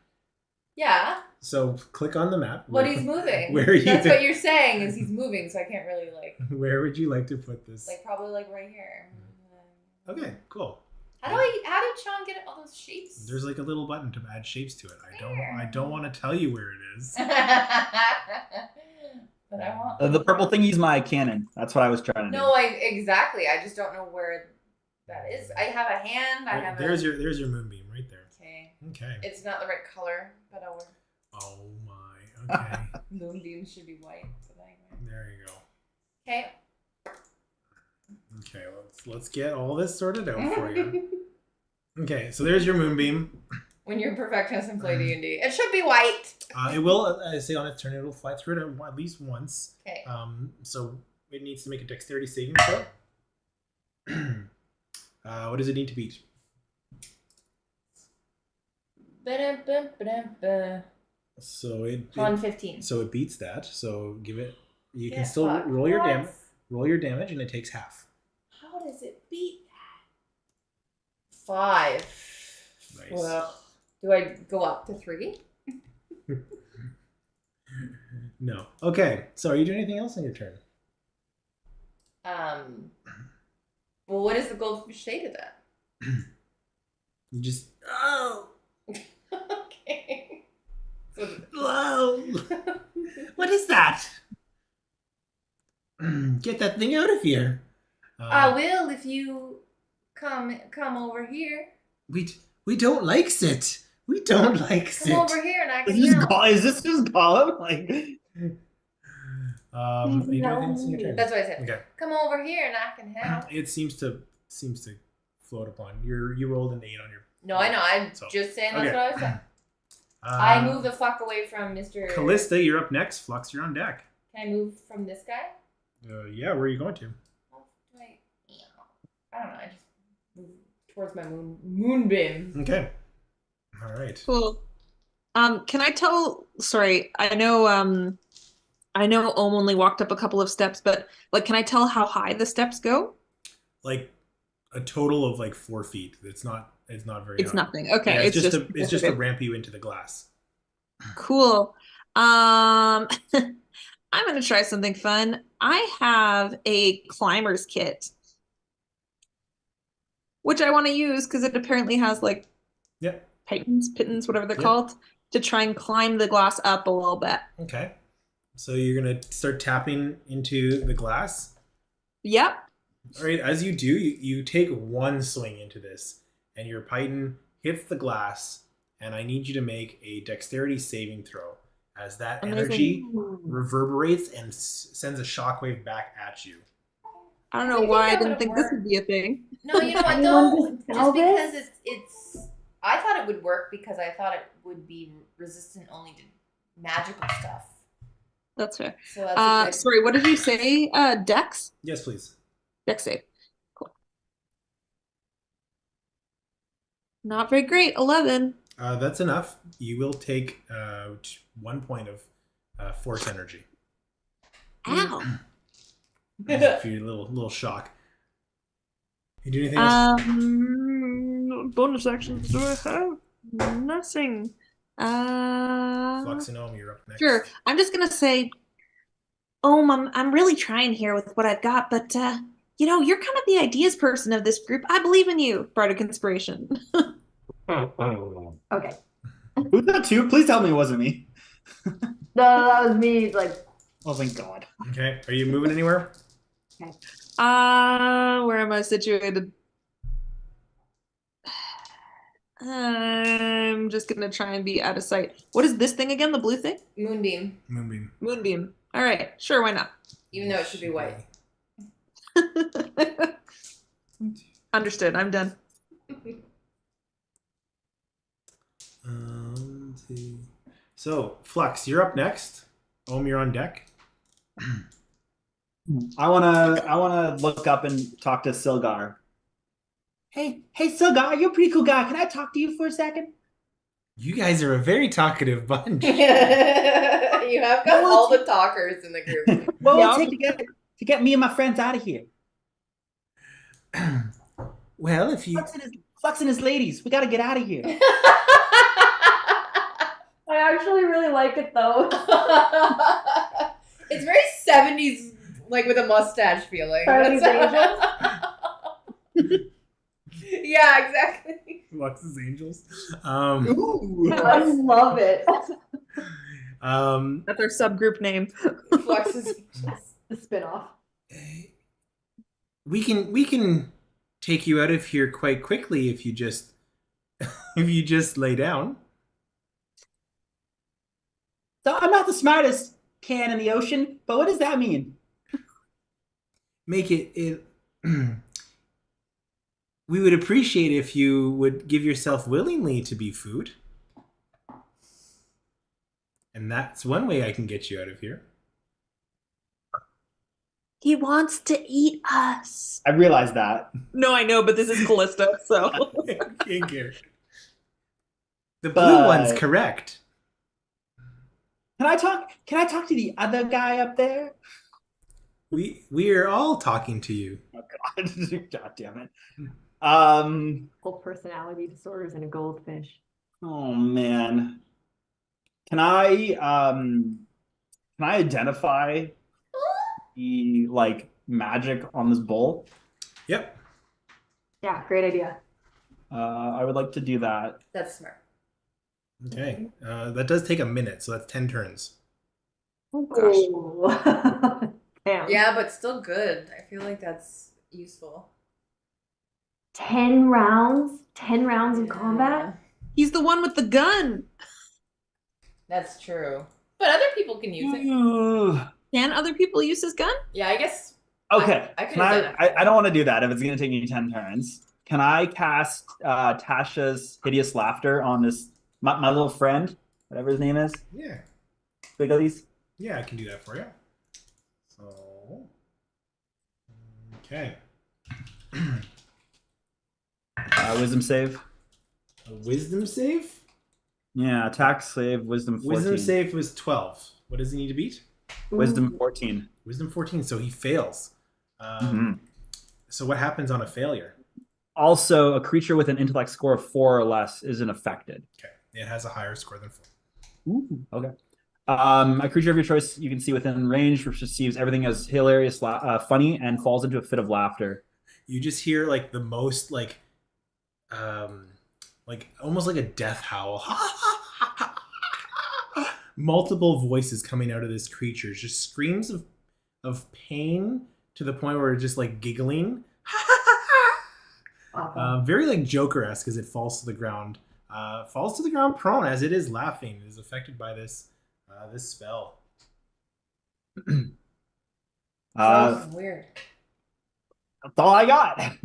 Yeah, So click on the map. but he's moving. Where are you? That's what you're saying is he's moving, so I can't really like Where would you like to put this? probably like right here. Okay, cool. How did Sean get all those shapes? There's like a little button to add shapes to it. I don't want to tell you where it is. But I want The purple thingy's my cannon. That's what I was trying to No, exactly. I just don't know where that is. I have a hand. I have there's your moonbeam right there. Okay. Okay. It's not the right color, but I'll wear. Oh my. Okay. Moonbeams should be white. But anyway. There you go. Okay. Okay, let's get all this sorted out for you. Okay, so there's your moonbeam. When you're a perfectionist and play D&D, it should be white. It will, say on its turn, it'll fly through it at least once. Okay. So it needs to make a dexterity saving throw. What does it need to beat? So On 15. So it beats that. So give it. You can Yeah, still fuck. roll your What? damage. Roll your damage, and it takes half. How does it beat that? 5. Nice. Well, do I go up to 3? No. Okay. So are you doing anything else on your turn? Well, what is the goldfish shaded at? You just. Oh. Okay. So, Whoa. What is that? Get that thing out of here. I will if you come over here. We don't like it. We don't like Come it. over here and I can do. help. Is this just Gollum? Like, Are you doing anything else on your turn? That's what I said. Okay. Come over here and I can help. It seems to float upon. You rolled an 8 on your. No, I know. I'm So, just saying that's okay. what I was saying. I move the fuck away from Mr. Callista, you're up next. Flux, you're on deck. Can I move from this guy? Yeah, where are you going to? Oh, I don't know. I just move towards my moonbeam. Okay. All right. Cool. Can I tell? Sorry, I know Ohm only walked up a couple of steps, but like, can I tell how high the steps go? Like a total of like 4 feet. It's not very. It's high. nothing. Okay, Yeah, it's just to okay. ramp you into the glass. Cool. I'm gonna try something fun. I have a climber's kit, which I want to use because it apparently has like Yep. pittons, whatever they're Yep. called, to try and climb the glass up a little bit. Okay. So you're gonna start tapping into the glass. Yep. All right. As you do, you take one swing into this, and your python hits the glass. And I need you to make a dexterity saving throw, as that energy reverberates and sends a shockwave back at you. I don't I know think why I that didn't would think this work. would be a thing. No, you know what? Anyone Don't. just tell Just this? because it's. I thought it would work because I thought it would be resistant only to magical stuff. That's fair. So that's a good. Sorry, what did you say? Dex? Yes, please. Dex save. Cool. Not very great. 11. That's enough. You will take 1 point of force energy. Ow. For your little shock. You do anything else? Bonus actions do I have? Nothing. Flux and Ohm, you're up next. Sure. I'm just gonna say, I'm really trying here with what I've got, but you're kind of the ideas person of this group. I believe in you, Bardic Inspiration. Okay. who's that too? Please tell me it wasn't me. No, that was me. Like, Oh, thank God. Okay. Are you moving anywhere? Where am I situated? I'm just gonna try and be out of sight. What is this thing again? The blue thing? Moonbeam, Moonbeam. Moonbeam. All right, sure, why not? even though it should be white. Understood. I'm done. So, Flux, you're up next. Ohm, you're on deck. I wanna look up and talk to Silgar. Hey, Silgar, you're a pretty cool guy. Can I talk to you for a second? You guys are a very talkative bunch. You have got all the talkers in the group. What will Yeah. it take to get me and my friends out of here? Well, if you Flux and his ladies, we gotta get out of here. I actually really like it though. It's very 70s, like with a mustache feeling. 70s Yeah, Yeah, exactly. Flux's Angels. Ooh. I love it. That's our subgroup name. Flux's The spinoff. we can take you out of here quite quickly if you just lay down. So I'm not the smartest can in the ocean, but what does that mean? Make it we would appreciate if you would give yourself willingly to be food. And that's one way I can get you out of here. He wants to eat us. I realized that. No, I know, but this is Callista, so. Can't get it. The blue But- one's correct. Can I talk to the other guy up there? We are all talking to you. Oh God. God damn it. Full personality disorders and a goldfish. Oh man. Can I identify the like magic on this bowl? Yep. Yeah, great idea. I would like to do that. That's smart. Okay. That does take a minute, so that's 10 turns. Oh gosh. Damn. Yeah, but still good. I feel like that's useful. 10 rounds? 10 rounds in combat? He's the one with the gun. That's true. But other people can use it. Ugh. Can other people use his gun? Yeah, I guess. Okay. I could Can identify. I don't want to do that if it's gonna take me 10 turns. Can I cast Tasha's hideous laughter on this my little friend, whatever his name is? Yeah. Bigglies? Yeah, I can do that for you. So, okay. Wisdom save. A wisdom save? Yeah, attack save, wisdom 14. Wisdom save was 12. What does he need to beat? Wisdom 14. Wisdom 14, so he fails. Mhm. So what happens on a failure? Also, a creature with an intellect score of 4 or less isn't affected. Okay. It has a higher score than 4. Ooh, okay. A creature of your choice you can see within range receives everything as hilarious, funny, and falls into a fit of laughter. You just hear like the most like almost like a death howl. Multiple voices coming out of this creature, just screams of pain to the point where it's just like giggling. Awesome. Very like Joker-esque as it falls to the ground. Falls to the ground prone as it is laughing. It is affected by this spell. Sounds weird. That's all I got.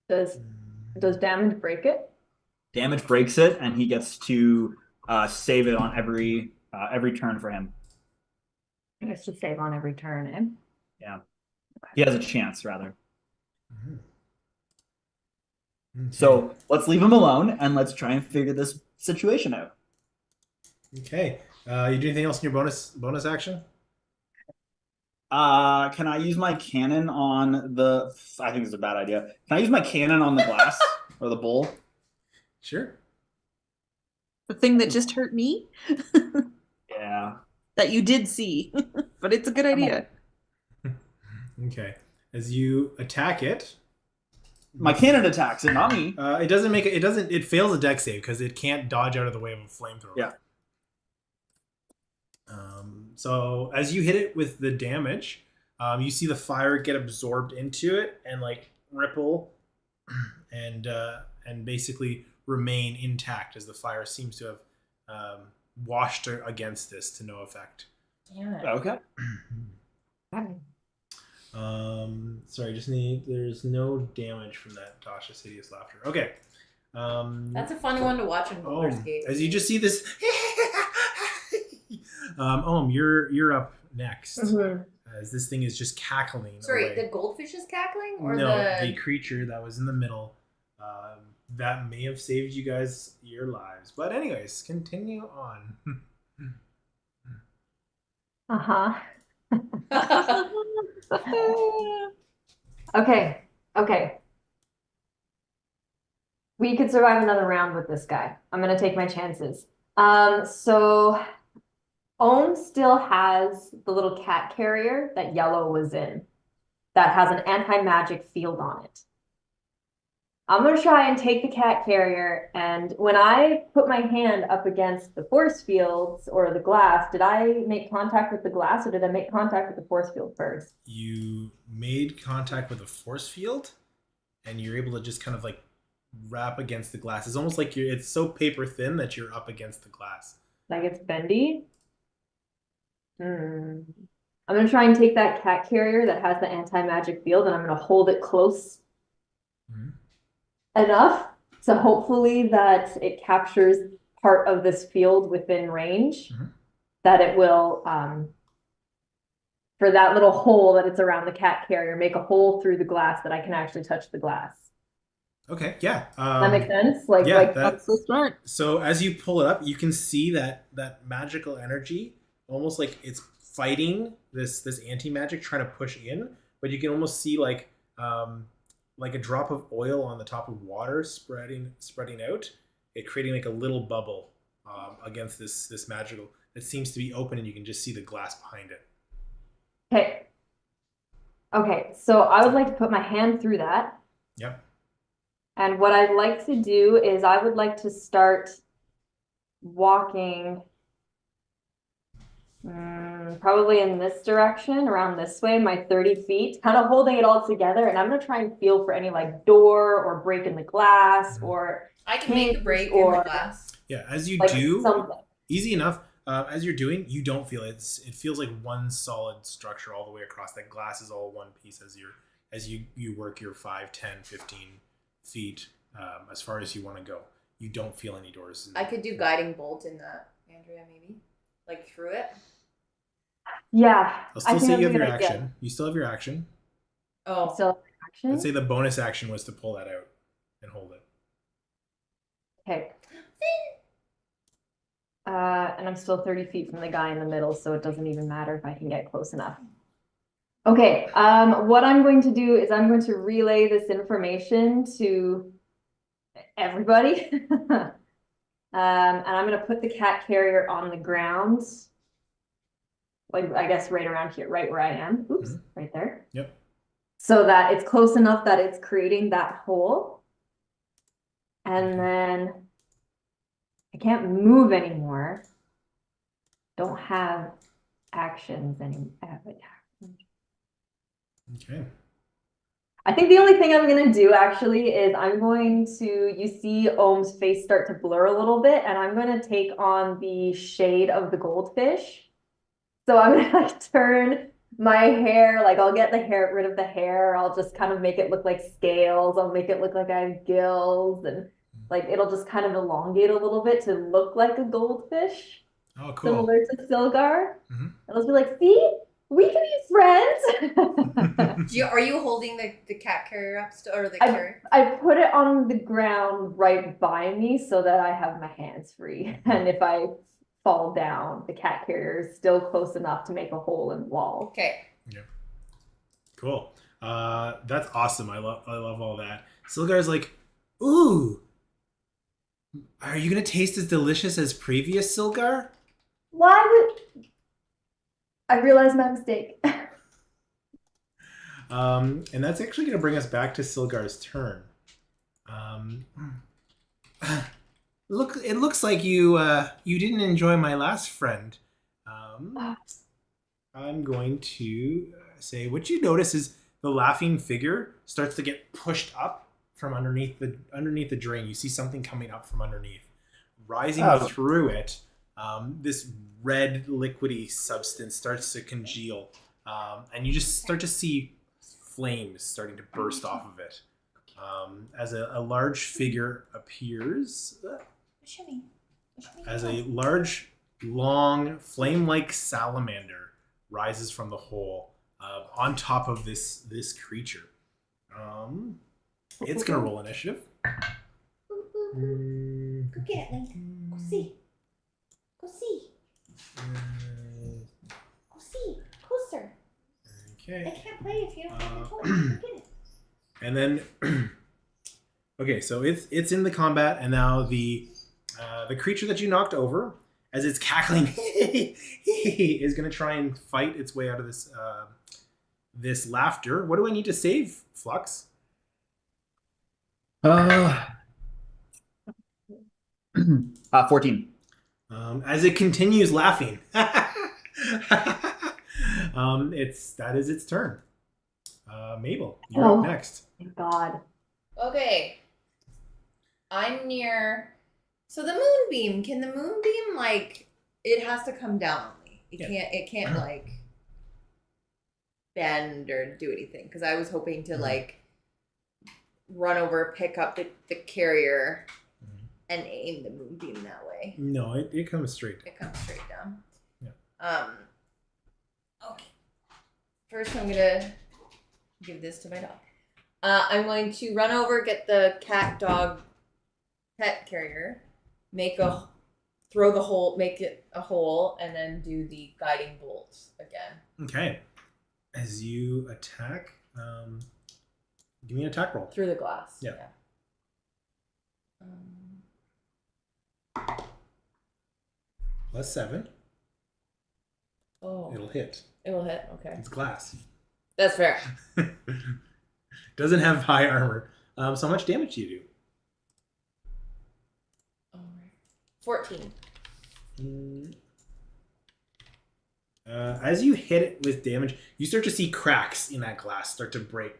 Does damage break it? Damage breaks it, and he gets to save it on every turn for him. I guess to save on every turn, eh? Yeah, he has a chance rather. Okay. So let's leave him alone and let's try and figure this situation out. Okay. You do anything else in your bonus action? Can I use my cannon on the? I think it's a bad idea. Can I use my cannon on the glass or the bowl? Sure. The thing that just hurt me? Yeah. That you did see. But it's a good idea. Okay. As you attack it, My cannon attacks it, not me. it fails a dex save because it can't dodge out of the way of a flamethrower. Yeah. So as you hit it with the damage, you see the fire get absorbed into it and like ripple and basically remain intact as the fire seems to have washed against this to no effect. Damn it. Okay. Sorry, there's no damage from that Tasha's hideous laughter. Okay. That's a funny one to watch in Baldur's Gate. As you just see this you're up next. Mhm. As this thing is just cackling Sorry, away. the goldfish is cackling, or No, the the creature that was in the middle that may have saved you guys your lives. But anyways, continue on. Uh-huh. Okay. We could survive another round with this guy. I'm gonna take my chances. So Ohm still has the little cat carrier that Yellow was in that has an anti-magic field on it. I'm gonna try and take the cat carrier, and when I put my hand up against the force fields or the glass, did I make contact with the glass or did I make contact with the force field first? You made contact with a force field, and you're able to just kind of like wrap against the glass. It's almost like it's so paper thin that you're up against the glass. Like it's bendy? Hmm. I'm gonna try and take that cat carrier that has the anti-magic field and I'm gonna hold it close Mhm. enough so hopefully that it captures part of this field within range, Mhm. that it will for that little hole that it's around the cat carrier, make a hole through the glass that I can actually touch the glass. Okay, yeah. That makes sense? Like Yeah, like that, So smart. so as you pull it up, you can see that magical energy, almost like it's fighting this anti-magic trying to push in, but you can almost see like a drop of oil on the top of water spreading out, it creating like a little bubble against this magical that seems to be open, and you can just see the glass behind it. okay. Okay, so I would like to put my hand through that. Yep. And what I'd like to do is I would like to start walking probably in this direction, around this way, my 30 feet, kind of holding it all together. And I'm going to try and feel for any like door or break in the glass or I can make a break in the or glass. Yeah, as you like do, something. easy enough. As you're doing, you don't feel it. It feels like one solid structure all the way across. That glass is all one piece as you work your 5, 10, 15 feet as far as you want to go. You don't feel any doors. I could do guiding bolt in that, Andrea, maybe. Like through it. Yeah, I'll I still think say that's you a have your good idea. action. You still have your action. Oh. Still action? I'd say the bonus action was to pull that out and hold it. Okay. And I'm still 30 feet from the guy in the middle, so it doesn't even matter if I can get close enough. Okay, what I'm going to do is I'm going to relay this information to everybody. And I'm gonna put the cat carrier on the ground. Like, I guess right around here, right where I am. Oops, right there. Yep. So that it's close enough that it's creating that hole. And then I can't move anymore. Don't have actions anymore. Okay. I think the only thing I'm gonna do actually is I'm going to, you see Ohm's face start to blur a little bit, and I'm gonna take on the shade of the goldfish. So I'm gonna like turn my hair, like I'll get the hair rid of the hair. I'll just kind of make it look like scales. I'll make it look like I have gills, and like it'll just kind of elongate a little bit to look like a goldfish, Oh, cool. similar to Silgar. Mhm. And I'll be like, see, we can be friends. Are you holding the cat carrier up or the carrier? I put it on the ground right by me so that I have my hands free. And if I fall down, the cat carrier is still close enough to make a hole in the wall. Okay. Yeah. Cool. That's awesome. I love all that. Silgar's like, ooh, are you gonna taste as delicious as previous Silgar? Why would I realized my mistake? And that's actually going to bring us back to Silgar's turn. It looks like you didn't enjoy my last friend. I'm going to say what you notice is the laughing figure starts to get pushed up from underneath the drain. You see something coming up from underneath, rising through it. This red liquidy substance starts to congeal, and you just start to see flames starting to burst off of it as a large figure appears. As a large, long, flame-like salamander rises from the hole on top of this creature. It's gonna roll initiative. Go get it, Link. Go see. Go see. Go see. Closer. Okay. I can't play if you don't have the toy. Go get it. And then, okay, so it's in the combat, and now the creature that you knocked over, as it's cackling, is going to try and fight its way out of this laughter. What do I need to save, Flux? Uh, 14. As it continues laughing, that is its turn. Mabel, you're Oh. up next. Thank God. Okay. I'm near. So the moonbeam, can the moonbeam, like, it has to come down on me. It can't like bend or do anything. Because I was hoping to like run over, pick up the carrier and aim the moonbeam that way. No, it comes straight. It comes straight down. Yeah. Okay. First, I'm gonna give this to my dog. I'm going to run over, get the cat dog pet carrier, make it a hole, and then do the guiding bolt again. Okay. As you attack, give me an attack roll. Through the glass. Yeah. +7. Oh. It'll hit. It will hit. Okay. It's glass. That's fair. Doesn't have high armor. So how much damage do you do? 14. As you hit it with damage, you start to see cracks in that glass start to break.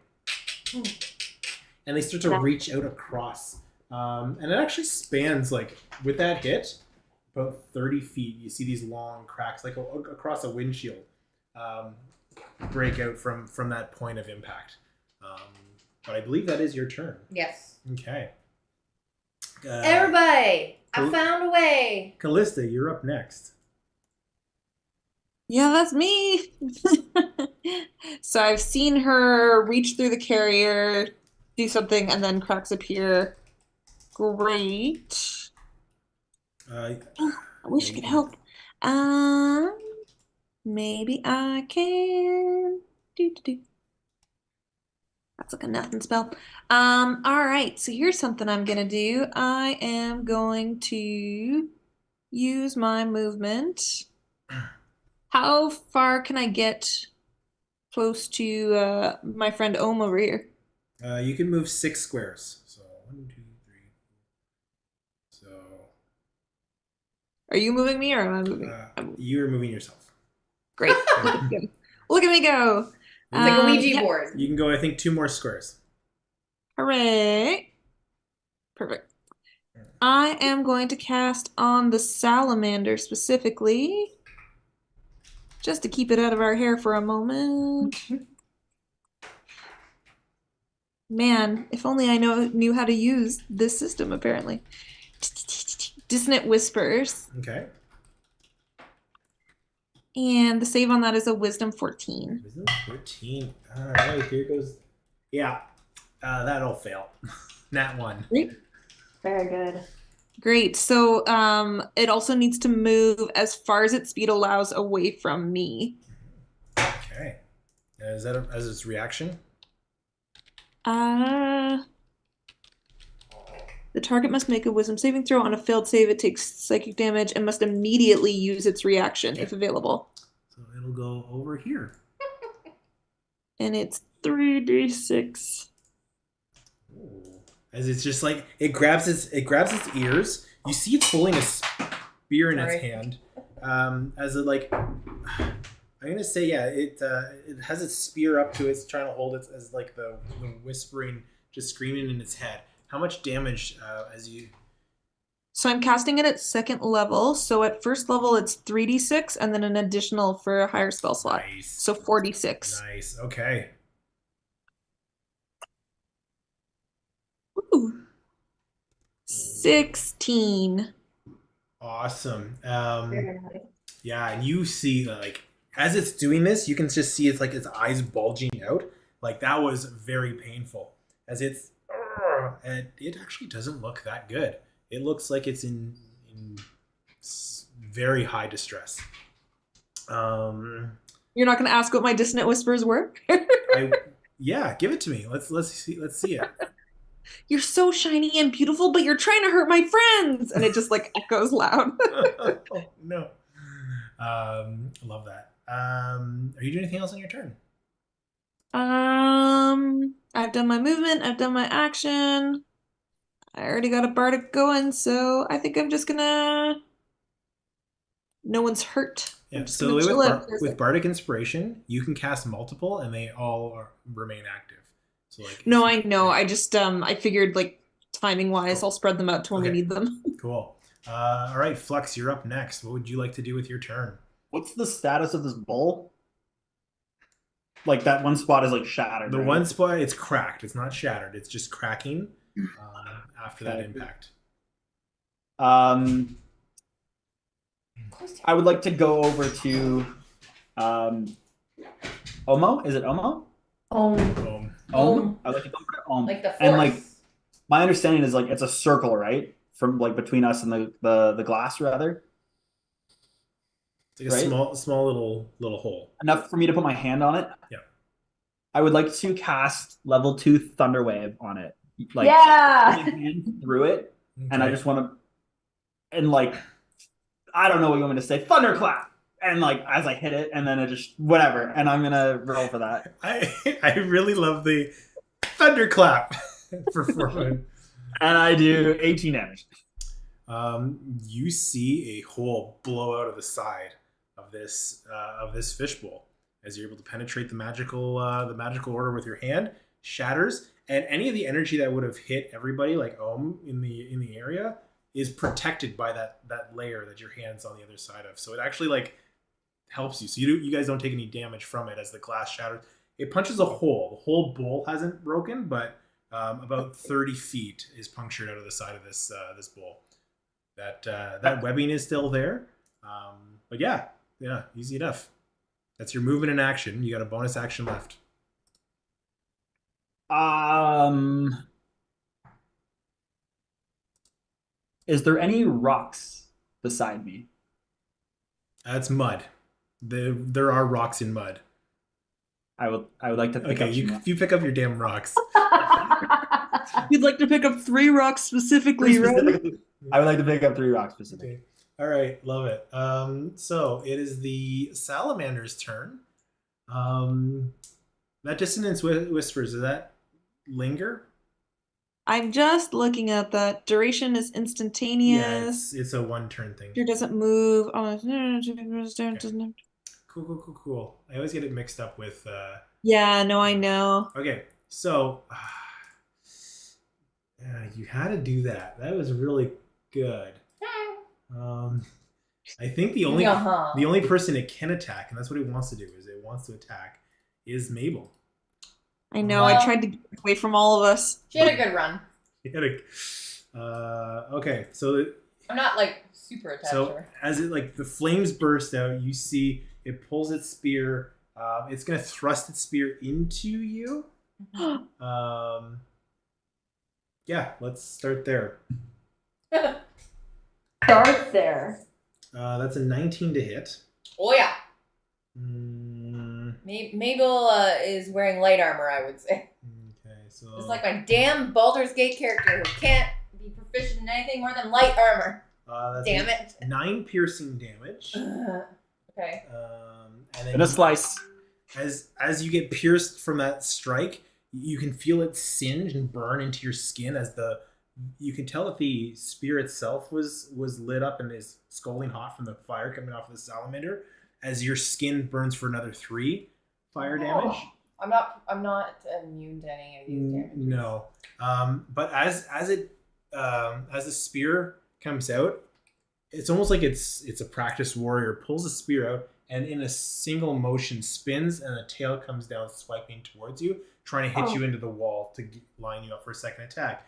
And they start to reach out across. And it actually spans, like, with that hit, about 30 feet. You see these long cracks, like across a windshield, break out from that point of impact. But I believe that is your turn. Yes. Okay. Everybody, I found a way. Callista, you're up next. Yeah, that's me. So I've seen her reach through the carrier, do something, and then cracks appear. Great. Uh, I wish I could help. Maybe I can. Do. That's like a nothing spell. All right. So here's something I'm gonna do. I am going to use my movement. How far can I get close to my friend Ohm over here? you can move 6 squares. So 1, 2, 3, 4. So Are you moving me or am I moving? you're moving yourself. Great. Look at me go. Look at me go. It's like a Ouija Yep. board. You can go, I think, 2 more squares. Hooray. Perfect. I am going to cast on the salamander specifically, just to keep it out of our hair for a moment. Man, if only I knew how to use this system, apparently. Dissonant Whispers. Okay. And the save on that is a Wisdom 14. Wisdom 14. All right, here goes. Yeah, that'll fail. Nat 1. Very good. Great. So it also needs to move as far as its speed allows away from me. Okay. Is that as its reaction? The target must make a wisdom saving throw. On a failed save, it takes psychic damage and must immediately use its reaction if available. So it'll go over here. And it's 3d6. Ooh. As it's just like it grabs its ears. You see it's pulling a spear in its hand. As it like, I'm gonna say it has its spear up to it. It's trying to hold it as like the whispering, just screaming in its head. How much damage as you? So I'm casting it at second level. So at first level, it's 3d6 and then an additional for a higher spell slot. Nice. So 4d6. Nice. Okay. Ooh. 16. Awesome. Very nice. Yeah, and you see like as it's doing this, you can just see it's like its eyes bulging out. Like that was very painful. As it's and it actually doesn't look that good. It looks like it's in very high distress. You're not going to ask what my dissonant whispers were? Yeah, give it to me. Let's see it. You're so shiny and beautiful, but you're trying to hurt my friends. And it just like echoes loud. Oh, no. I love that. Are you doing anything else on your turn? I've done my movement. I've done my action. I already got a bardic going, so I think I'm just gonna. No one's hurt. Yeah. I'm just So the gonna way chill with, out for a with sec. Bardic Inspiration, you can cast multiple, and they all remain active. So like, No, if I know. I just I figured like timing wise, Cool. I'll spread them out to when we Okay. need them. Cool. All right, Flux, you're up next. What would you like to do with your turn? What's the status of this bowl? Like that one spot is like shattered. The right? one spot, it's cracked. It's not shattered. It's just cracking after that Okay. impact. I would like to go over to Omo. Is it Omo? Boom. Om. I would like to go over to Om. Like the force. And like my understanding is like it's a circle, right? From like between us and the glass rather. It's like a Right? small little hole. Enough for me to put my hand on it. Yeah. I would like to cast level 2 Thunder Wave on it. Like Yeah. put my hand through it. And I Okay. just want to, and like, I don't know what you want me to say. Thunderclap, and like as I hit it, and then it just whatever, and I'm gonna roll for that. I really love the thunderclap for 4 wood. And I do 18 damage. You see a hole blow out of the side of this fishbowl as you're able to penetrate the magical order with your hand, shatters, and any of the energy that would have hit everybody, like Ohm in the area, is protected by that layer that your hand's on the other side of. So it actually like helps you. So you guys don't take any damage from it as the glass shatters. It punches a hole. The whole bowl hasn't broken, but about 30 feet is punctured out of the side of this bowl. That webbing is still there, but yeah, easy enough. That's your movement in action. You got a bonus action left. Is there any rocks beside me? That's mud. There are rocks in mud. I would like to pick Okay, up some rocks. you pick up your damn rocks. You'd like to pick up 3 rocks specifically, right? I would like to pick up 3 rocks specifically. Okay. All right, love it. So it is the salamander's turn. That dissonance whispers, does that linger? I'm just looking at that. Duration is Yeah, instantaneous. it's a 1-turn thing. It doesn't move. Cool. I always get it mixed up with. Yeah, no, I know. Okay, so you had to do that. That was really good. I think the only person it can attack, and that's what it wants to do, is it wants to attack, is Mabel. I know. Well- I tried to get away from all of us. She had a good run. Okay, so I'm not like super attached to so her. as it like the flames burst out, you see it pulls its spear. It's gonna thrust its spear into you. Yeah, let's start there. Start there. That's a 19 to hit. Oh yeah. Mm, Mabel is wearing light armor, I would say. okay, so It's like my damn Baldur's Gate character who can't be proficient in anything more than light armor. that's Damn it. 9 piercing damage. Okay. And then And a slice. as you get pierced from that strike, you can feel it singe and burn into your skin as you can tell that the spear itself was lit up and is scalding hot from the fire coming off of the salamander as your skin burns for another 3 fire damage. I'm not immune to any of these damages. No. But as the spear comes out, it's almost like it's a practiced warrior pulls the spear out and in a single motion spins and the tail comes down swiping towards you, trying to hit you into the wall to line you up for a second attack.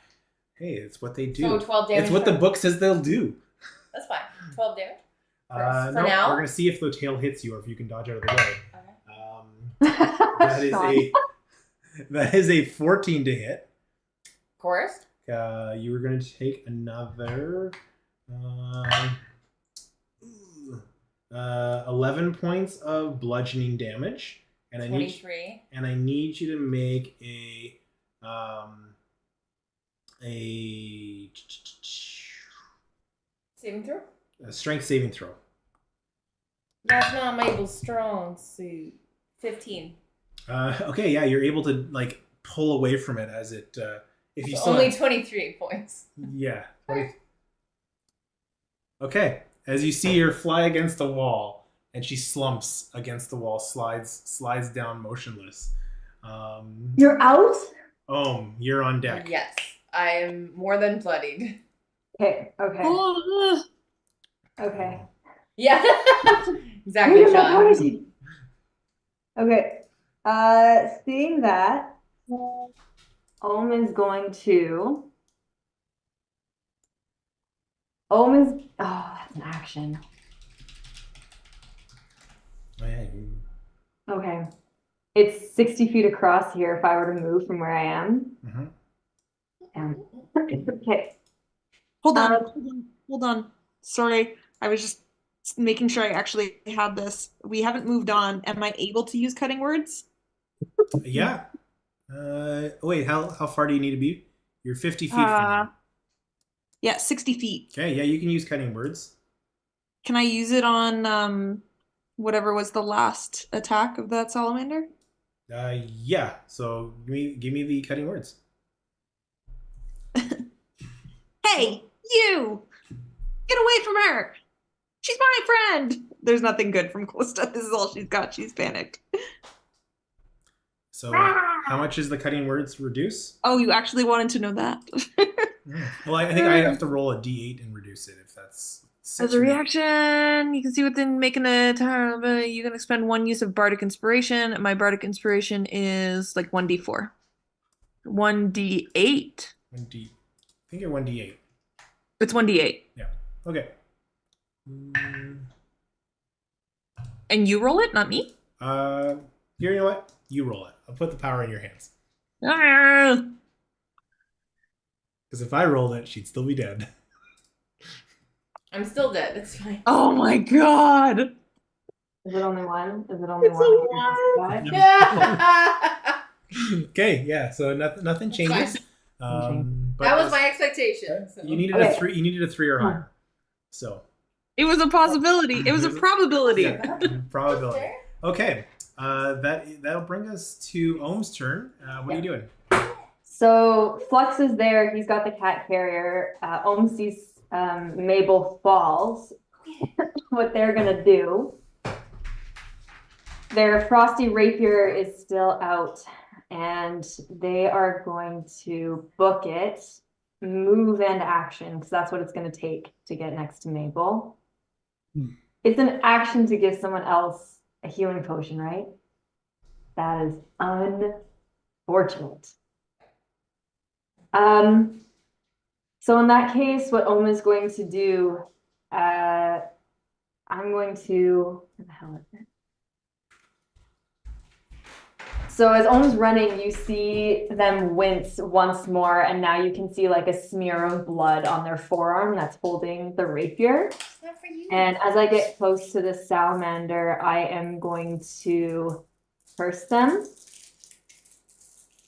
Hey, it's what they do. So 12 damage. It's what the book says they'll do. That's fine. 12 damage. No, now? we're gonna see if the tail hits you or if you can dodge out of the way. Okay. That is a 14 to hit. Of course. You were going to take another 11 points of bludgeoning damage, and 23. I need you to make a Saving throw? strength saving throw. That's not Mabel's strong suit. 15. Okay, yeah, you're able to like pull away from it as it if you It's still only have- 23 points. yeah. 20. Okay. As you see her fly against the wall, and she slumps against the wall, slides down motionless. You're out? You're on deck. Yes, I am more than bloodied. Okay. Oh, Okay. Yeah, exactly, Sean. Okay. Seeing that, is going to. Is. Oh, that's an action. Oh, yeah, Okay. It's 60 feet across here if I were to move from where I am. Okay. hold on. Sorry, I was just making sure I actually had this. We haven't moved on. Am I able to use cutting words? Yeah. Wait, how far do you need to be? You're 50 feet from them. Yeah, 60 feet. Okay, yeah, you can use cutting words. Can I use it on whatever was the last attack of that salamander? Yeah. So give me the cutting words. Hey, you! Get away from her! She's my friend! There's nothing good from Callista. This is all she's got. She's panicked. So how much is the cutting words reduce? Oh, you actually wanted to know that? Well, I think I have to roll a d8 and reduce it if that's. As a reaction, you can see within making a you can expend one use of Bardic Inspiration. My Bardic Inspiration is like 1d4. 1d8? I think you're 1d8. It's 1d8. Yeah. Okay. And you roll it, not me? You know what? You roll it. I'll put the power in your hands. Ah! Because if I rolled it, she'd still be dead. I'm still dead. It's fine. Oh my god! Is it only one? Is it only It's one? Okay, yeah. So nothing changes. But That was my expectation. So. You needed a 3. You needed a 3 or higher. So. It was a possibility. It was a probability. Yeah, probability. Okay. That'll bring us to Ohm's turn. What are you doing? So Flux is there. He's got the cat carrier. Ohm sees Mabel falls. What they're gonna do? Their frosty rapier is still out, and they are going to book it, move and action, because that's what it's going to take to get next to Mabel. It's an action to give someone else a healing potion, right? That is unfortunate. So in that case, what Oma is going to do, I'm going to, where the hell is it? So as Oma's running, you see them wince once more, and now you can see like a smear of blood on their forearm that's holding the rapier. It's not for you. And as I get close to the salamander, I am going to curse them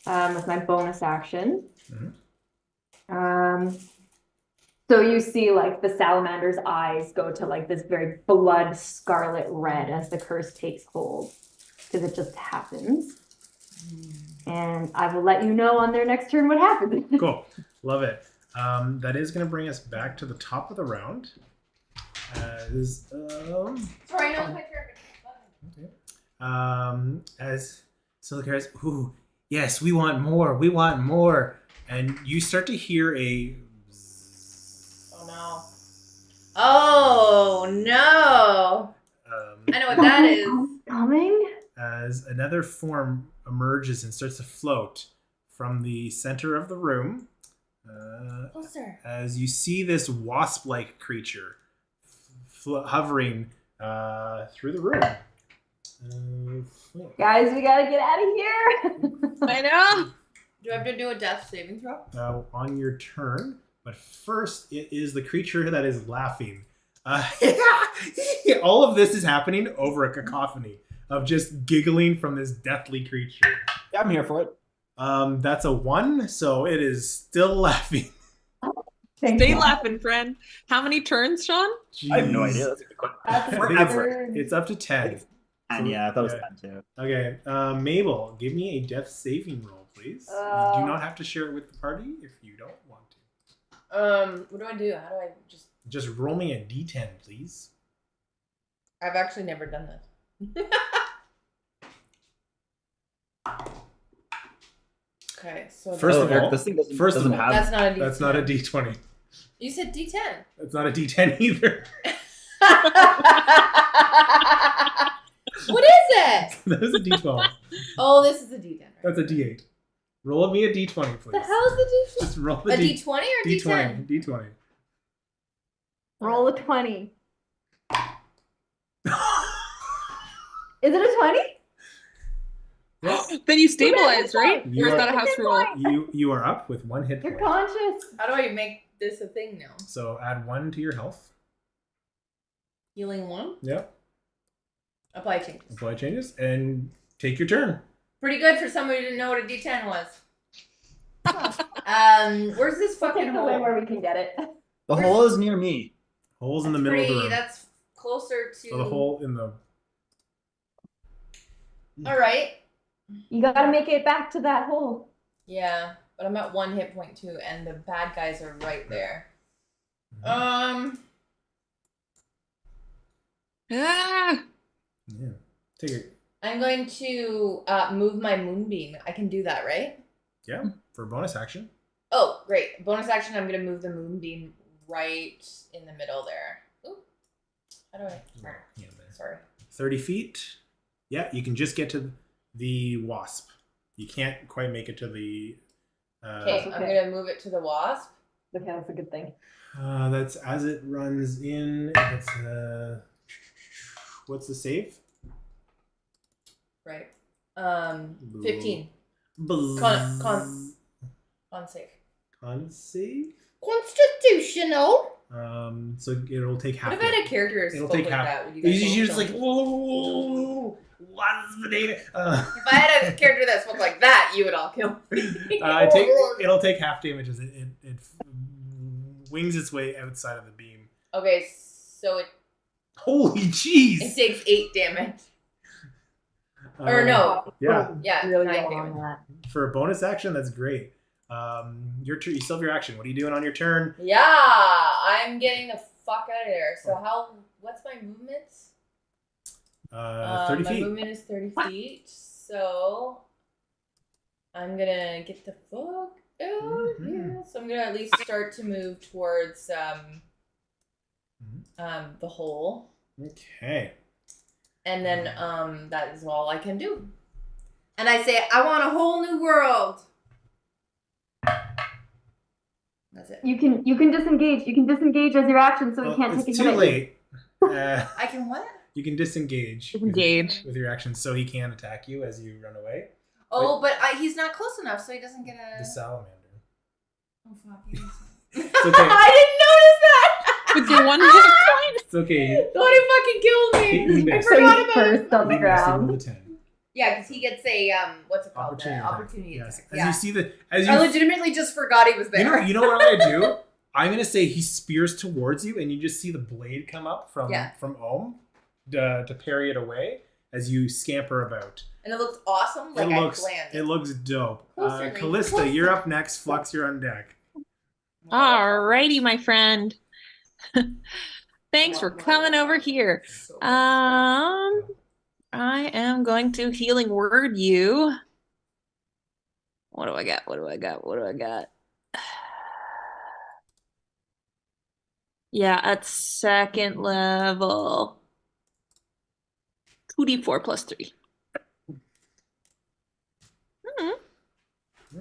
with my bonus action. So you see like the salamander's eyes go to like this very blood scarlet red as the curse takes hold, because it just happens. And I will let you know on their next turn what happens. Cool. Love it. That is going to bring us back to the top of the round. Sorry, no, my turn. Okay. As Silica says, ooh, yes, we want more. And you start to hear a... Oh, no. Oh, no. I know what that is. Coming? As another form emerges and starts to float from the center of the room. Closer. As you see this wasp-like creature hovering through the room. Guys, we gotta get out of here. I know. Do I have to do a death saving throw? On your turn, but first it is the creature that is laughing. All of this is happening over a cacophony of just giggling from this deathly creature. Yeah, I'm here for it. That's a 1, so it is still laughing. Stay laughing, friend. How many turns, Sean? I have no idea. That's a good question. I think it's up to 10. And yeah, I thought it was 10 too. Okay, Mabel, give me a death saving roll, please. You do not have to share it with the party if you don't want to. What do I do? How do I Just roll me a d10, please. I've actually never done this. Okay, so First of Eric, all, this thing doesn't, first of doesn't all, have. that's not a D10. That's not a d20. You said D10. That's not a d10 either. What is it? That is a d12. Oh, this is a D10. Right? That's a d8. Roll me a d20, please. The hell is the D10? Just roll the A D20 or d20. D10? D20. Roll a 20. Is it a 20? Yes. Then you stabilize, right? You Or is are- that a house rule? You are up with 1 hit You're point. conscious. How do I make this a thing now? So add 1 to your health. Healing 1? Yep. Apply changes. Apply changes and take your turn. Pretty good for somebody who didn't know what a D10 was. Where's this We'll fucking take the way hole? where we can get it. The hole is near me. Holes in the middle of the room. That's closer to. So the hole in the. All right. You gotta make it back to that hole. Yeah, but I'm at 1 hit point too, and the bad guys are right there. Mhm. Ah, Yeah. Take it. I'm going to move my moonbeam. I can do that, right? Yeah. For a bonus action. Oh, great. Bonus action, I'm going to move the moonbeam right in the middle there. Ooh. How do I? Yeah, there. Sorry. 30 feet. Yeah, you can just get to the wasp. You can't quite make it to the. Okay, I'm okay. going to move it to the wasp. Okay, that's a good thing. That's as it runs in. It's what's the save? Right. 15. Buzz. On save. Con save. Constitutional. So it'll take half. What if I had a character who It'll spoke take like half. that? Would you guys You're just kill like, me? whoa, what's the data? If I had a character that spoke like that, you would all kill me. It'll take half damage as it wings its way outside of the beam. Okay, so it Holy jeez! takes 8 damage. Or no. Yeah, Yeah, Really 9 well on damage. that. for a bonus action, that's great. Your turn. You still have your action. What are you doing on your turn? Yeah, I'm getting the fuck out of there. So what's my movements? 30 my feet. movement is 30 feet. So I'm gonna get the fuck out of Mhm. here. So I'm gonna at least start to move towards the hole. Okay. And then that is all I can do. And I say, I want a whole new world. That's it. You can disengage. You can disengage as your action, so Well, he can't it's take a too hit at you. late. I can what? You can disengage. Disengage. with your action, so he can't attack you as you run away. Oh, but he's not close enough, so he doesn't get a. The salamander. Oh fuck! He doesn't. It's okay. I didn't notice that. with your 1 hit point? It's okay. What if fucking killed me? He I missed. So forgot he's about first it. on the He missed. He rolled ground. a 10. Yeah, because he gets a what's it called? Opportunity The attack. opportunity Yes. attack. As Yeah. you see as I you legitimately just forgot he was there. you know what I'm gonna do? I'm gonna say he spears towards you, and you just see the blade come up from Ohm to parry it away as you scamper about. And it looks awesome. Like It looks dope. Closer, Lee. Callista, Closer. you're up next. Flux, you're on deck. Alrighty, my friend. Thanks for coming over here. I am going to healing word you. What do I got? What do I got? What do I got? Yeah, at second level. 2d4 plus 3.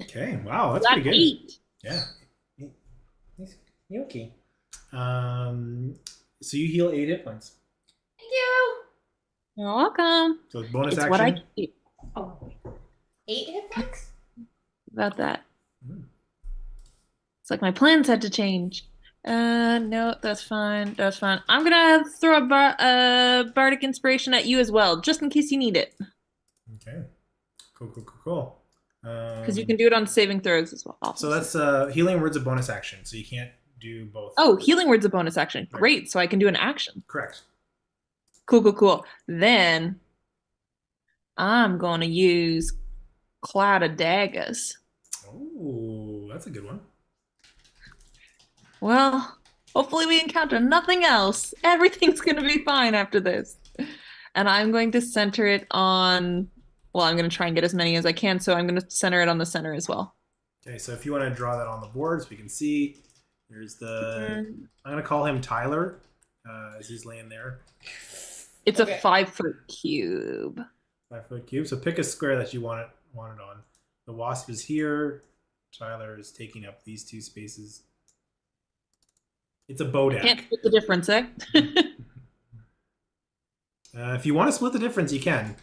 Okay. Wow, that's Got pretty good. 8. Yeah. You okay? So you heal 8 hit points. Thank you. You're welcome. So bonus It's action. what I can do. Oh, 8 hit points. About that. Mm. It's like my plans had to change. No, that's fine. That's fine. I'm gonna throw a bardic inspiration at you as well, just in case you need it, Okay. Cool. because you can do it on saving throws as well. So that's healing word's a bonus action, so you can't do both. Oh, healing word's a bonus action. Great. So I can do an action. Correct. Cool. Then I'm gonna use cloud of daggers. Oh, that's a good one. Well, hopefully we encounter nothing else. Everything's going to be fine after this. And I'm going to center it on, well, I'm going to try and get as many as I can, so I'm going to center it on the center as well. Okay, so if you want to draw that on the board so we can see, there's the, I'm going to call him Tyler as he's laying there. It's Okay. a 5-foot cube. 5-foot cube. So pick a square that you want it on. The wasp is here. Tyler is taking up these two spaces. It's a bodak. Can't split the difference, eh? If you want to split the difference, you can.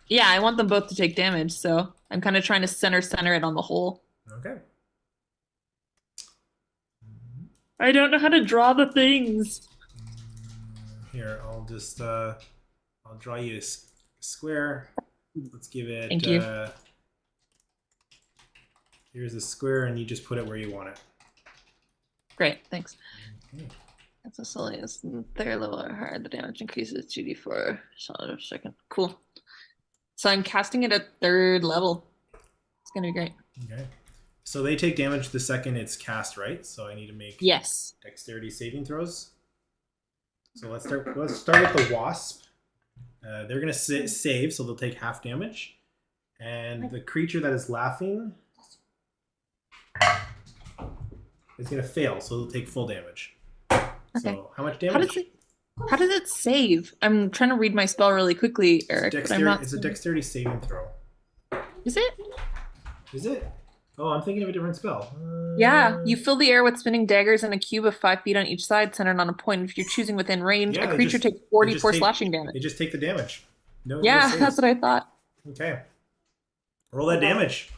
Yeah, I want them both to take damage, so I'm kind of trying to center it on the hole. Okay. I don't know how to draw the things. Here, I'll just I'll draw you a square. Let's give it. Thank you. Here's a square, and you just put it where you want it. Great, thanks. Okay. That's a silliest. Third level or higher, the damage increases 2d4 solid second. Cool. So I'm casting it at 3rd level. It's gonna be great. Okay. So they take damage the second it's cast, right? So I need to make Yes. dexterity saving throws. So let's start with the wasp. They're gonna save, so they'll take half damage. And the creature that is laughing is gonna fail, so they'll take full damage. Okay. So how much How damage? does it save? I'm trying to read my spell really quickly, Eric. But I'm not It's a dexterity saving throw. Is it? Is it? Oh, I'm thinking of a different spell. Yeah. You fill the air with spinning daggers in a cube of 5 feet on each side, centered on a point. If you're choosing within range, Yeah, a they creature just- takes they 44 just take- slashing damage. They just take the damage. No. Yeah, saves. that's what I thought. Okay. Roll that damage.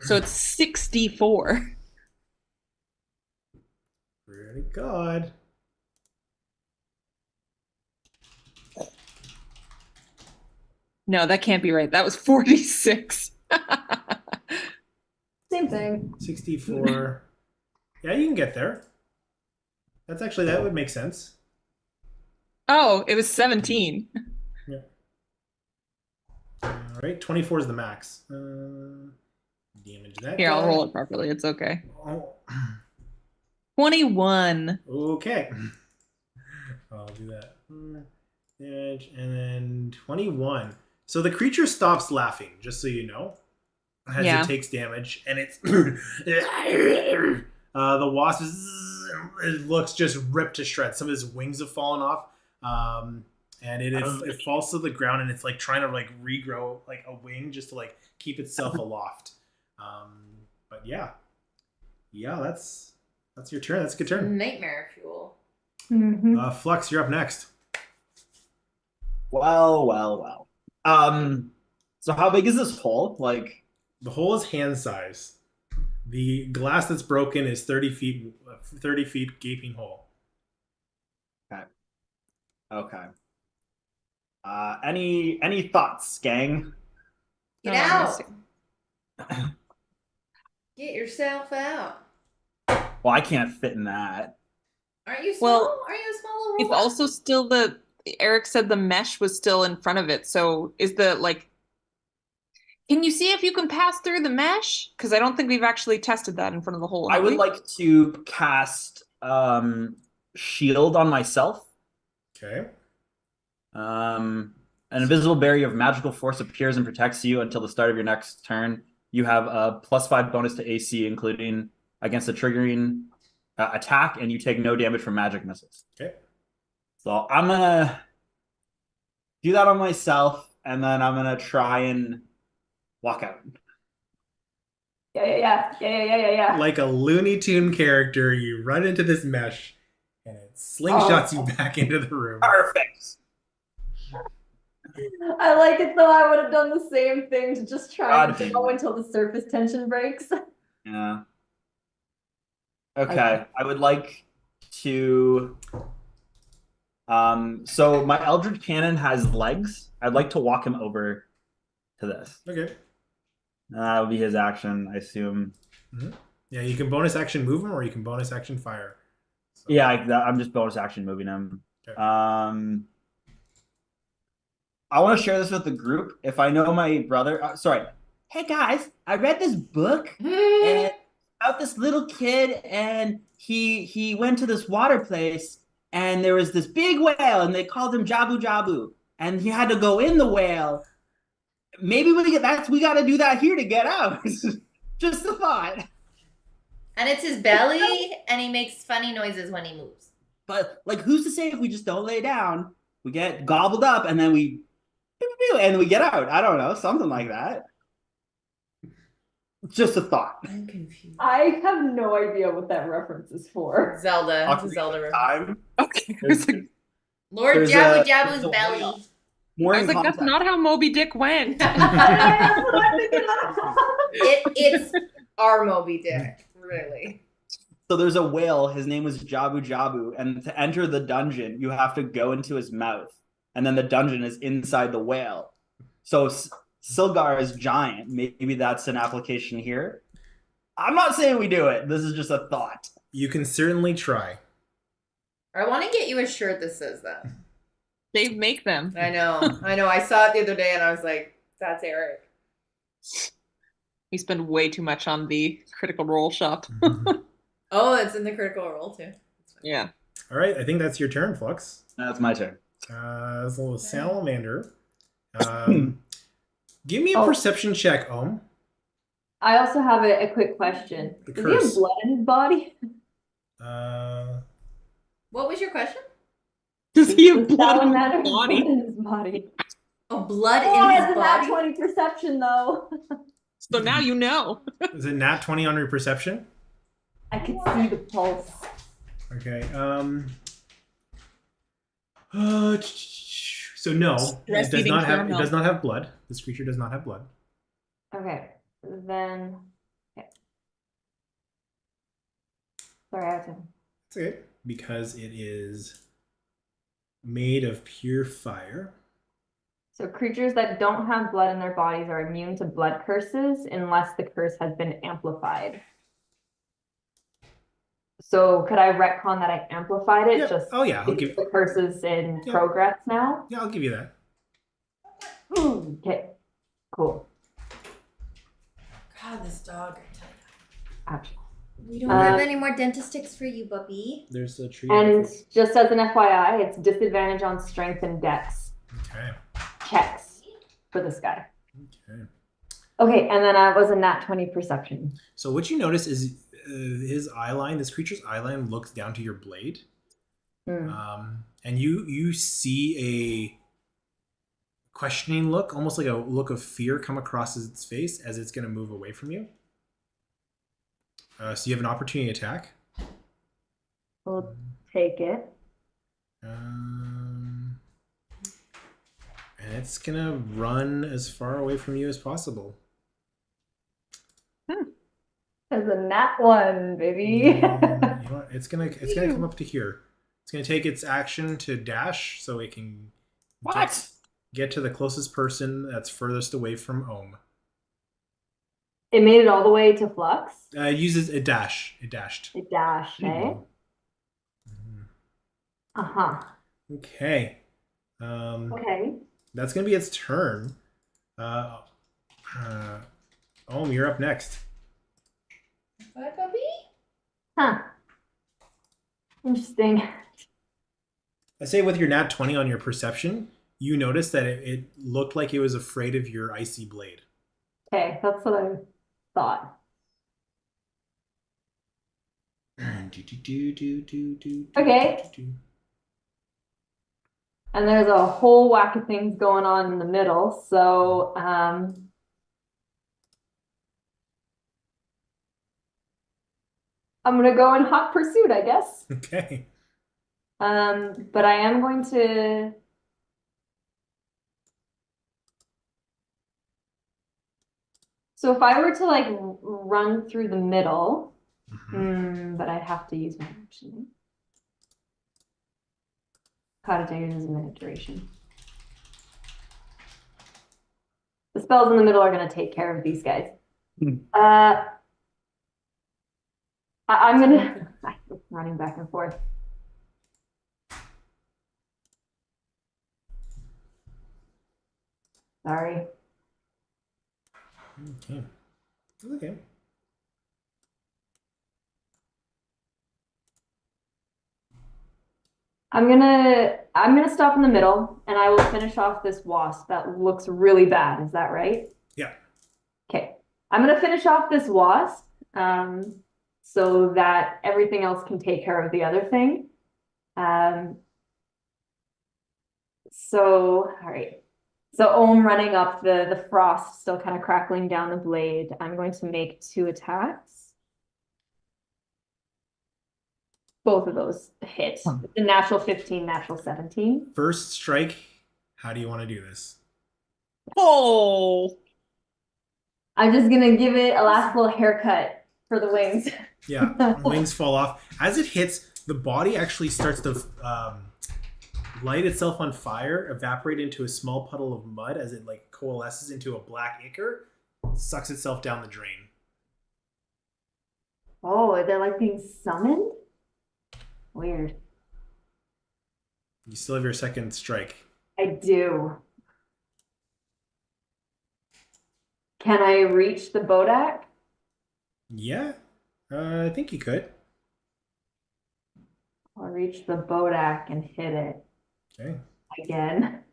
So it's 64. Pretty good. No, that can't be right. That was 46. Same thing. 64. Yeah, you can get there. That would make sense. Oh, it was 17. Yeah. All right, 24 is the max. Damage that. Here, I'll guy. roll it properly. It's okay. Oh, 21. okay. I'll do that. Damage, and then 21. So the creature stops laughing, just so you know, as Yeah. it takes damage, and it's the wasp it looks just ripped to shreds. Some of his wings have fallen off, and it falls to the ground, and it's like trying to like regrow like a wing just to like keep itself aloft. But yeah, that's your turn. That's a good turn. Nightmare fuel. Mm-hmm. Flux, you're up next. Well. So how big is this hole? Like, The hole is hand size. The glass that's broken is 30 feet gaping hole. okay. Any thoughts, gang? Get Oh, out. I Get yourself out. Well, I can't fit in that. Aren't you small? Well, Are you a small little It's robot? also still Eric said the mesh was still in front of it. So is can you see if you can pass through the mesh? Because I don't think we've actually tested that in front of the hole. I have would we? like to cast shield on myself. Okay. An invisible barrier of magical force appears and protects you until the start of your next turn. You have a +5 bonus to AC, including against a triggering attack, and you take no damage from magic missiles. Okay. So I'm gonna do that on myself, and then I'm gonna try and walk out. Yeah. Like a Looney Tune character, you run into this mesh, and it slingshots you back into the room. Perfect. I like it though. I would have done the same thing to just try God and damn go it. until the surface tension breaks. Yeah. Okay. I would like to. So my Eldritch Cannon has legs. I'd like to walk him over to this. Okay. That would be his action, I assume. Yeah, you can bonus action move him, or you can bonus action fire. So, Yeah, I'm just bonus action moving him. Okay. I want to share this with the group. If I know my brother, sorry, hey guys, I read this book and about this little kid, and he went to this water place, and there was this big whale, and they called him Jabu Jabu, and he had to go in the whale. Maybe we got to do that here to get out. Just a thought. And it's his belly, and he makes funny noises when he moves. But like, who's to say if we just don't lay down, we get gobbled up, and then we get out? I don't know, something like that. Just a thought. I'm confused. I have no idea what that reference is for. Zelda. Ocarina Zelda of reference. Time. Okay. I was like, Lord There's Jabu a- Jabu's there's a belly. whale. More I in was like, that's context. not how Moby Dick went. It's our Moby Dick, really. So there's a whale. His name was Jabu Jabu, and to enter the dungeon, you have to go into his mouth, and then the dungeon is inside the whale. So Silgar is giant. Maybe that's an application here. I'm not saying we do it. This is just a thought. You can certainly try. I want to get you a shirt that says that. They make them. I know. I saw it the other day, and I was like, "That's Eric." We spend way too much on the Critical Role shop. Oh, it's in the Critical Role too. Yeah. All right, I think that's your turn, Flux. That's my turn. So salamander. Give me a perception check, Ohm. I also have a quick question. The Does he have curse. blood in his body? What was your question? Does he have Does blood that in matter? his Blood body? in his body. Oh, blood Oh, in it's his a nat body. 20 perception though. So now you know. Is it nat 20 on your perception? I could see the pulse. Okay. So no, Stress it does eating not have. It caramel. does not have blood. This creature does not have blood. Okay, then. Okay. Sorry, I have to. That's okay, because it is made of pure fire. So creatures that don't have blood in their bodies are immune to blood curses unless the curse has been amplified. So could I retcon that I amplified it? Yeah. Just Oh yeah, I'll because give. the curse is in Yeah. progress now? Yeah, I'll give you that. Okay, cool. God, this dog. Ouch. We don't have any more dentist sticks for you, puppy. There's a tree. And just as an FYI, it's disadvantage on strength and dex Okay. checks for this guy. Okay. Okay, and then I was a nat 20 perception. So what you notice is his eye line. This creature's eye line looks down to your blade, and you see a questioning look, almost like a look of fear, come across its face as it's going to move away from you. So you have an opportunity attack. We'll take it. And it's going to run as far away from you as possible. As a nat 1, baby. You know what? It's gonna come up to here. It's gonna take its action to dash, so it can get to the closest person that's furthest away from Ohm. It made it all the way to Flux. It uses a dash. It dashed. It dashed, eh? Uh-huh. Okay. Okay. That's gonna be its turn. Ohm, you're up next. Bye, puppy. Huh. Interesting. I say with your nat 20 on your perception, you notice that it looked like it was afraid of your icy blade. Okay, that's what I thought. Okay. And there's a whole whack of things going on in the middle, so I'm gonna go in hot pursuit, I guess. Okay. But I am going to. So if I were to like run through the middle, but I'd have to use my action. Cottage is a minute duration. The spells in the middle are going to take care of these guys. I'm gonna running back and forth. Sorry. Okay. Okay. I'm gonna stop in the middle and I will finish off this wasp that looks really bad. Is that right? Yeah. Okay. I'm gonna finish off this wasp, so that everything else can take care of the other thing. Um, all right. So Ohm running up the frost still kind of crackling down the blade. I'm going to make 2 attacks. Both of those hit. The natural 15, natural 17. First strike. How do you want to do this? Oh. I'm just gonna give it a last little haircut for the wings. Yeah, wings fall off. As it hits, the body actually starts to light itself on fire, evaporate into a small puddle of mud as it like coalesces into a black ichor, sucks itself down the drain. Oh, they're like being summoned? Weird. You still have your second strike. I do. Can I reach the Bodak? Yeah, I think you could. I'll reach the Bodak and hit it Okay. again.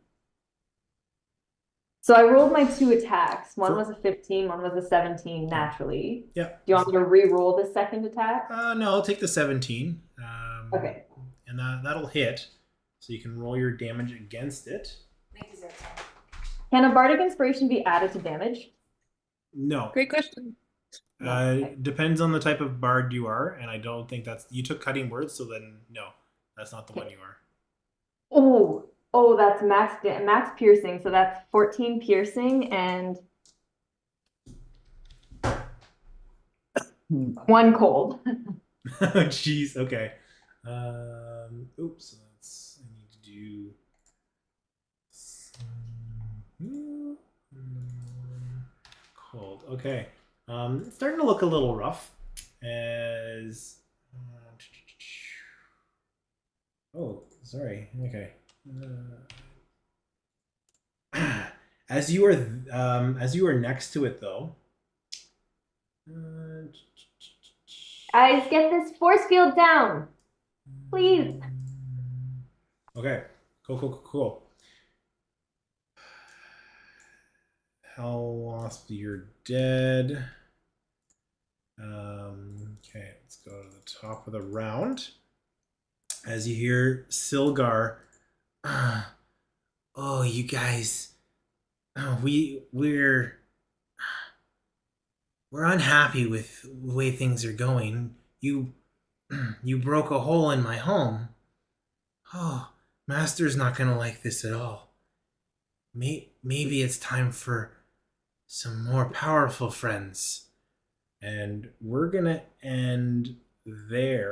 So I rolled my 2 attacks. One was a 15, one was a 17 naturally. Yeah. Do you want me to re-roll the second attack? No, I'll take the 17. Okay. And that'll hit. So you can roll your damage against it. Can a Bardic Inspiration be added to damage? No. Great question. Okay. Depends on the type of bard you are, and I don't think that's... You took Cutting Words, so then no. That's not the one you are. Oh, that's max piercing. So that's 14 piercing and 1 cold. Jeez, okay. Oops, I need to do cold. Okay. It's starting to look a little rough as oh, sorry. Okay. As you are next to it though. Guys, get this force field down. Please. Okay. Cool. Hell Wasp, you're dead. Okay, let's go to the top of the round. As you hear Silgar, oh, you guys, we're unhappy with the way things are going. You broke a hole in my home. Oh, Master's not gonna like this at all. Maybe it's time for some more powerful friends. And we're gonna end there.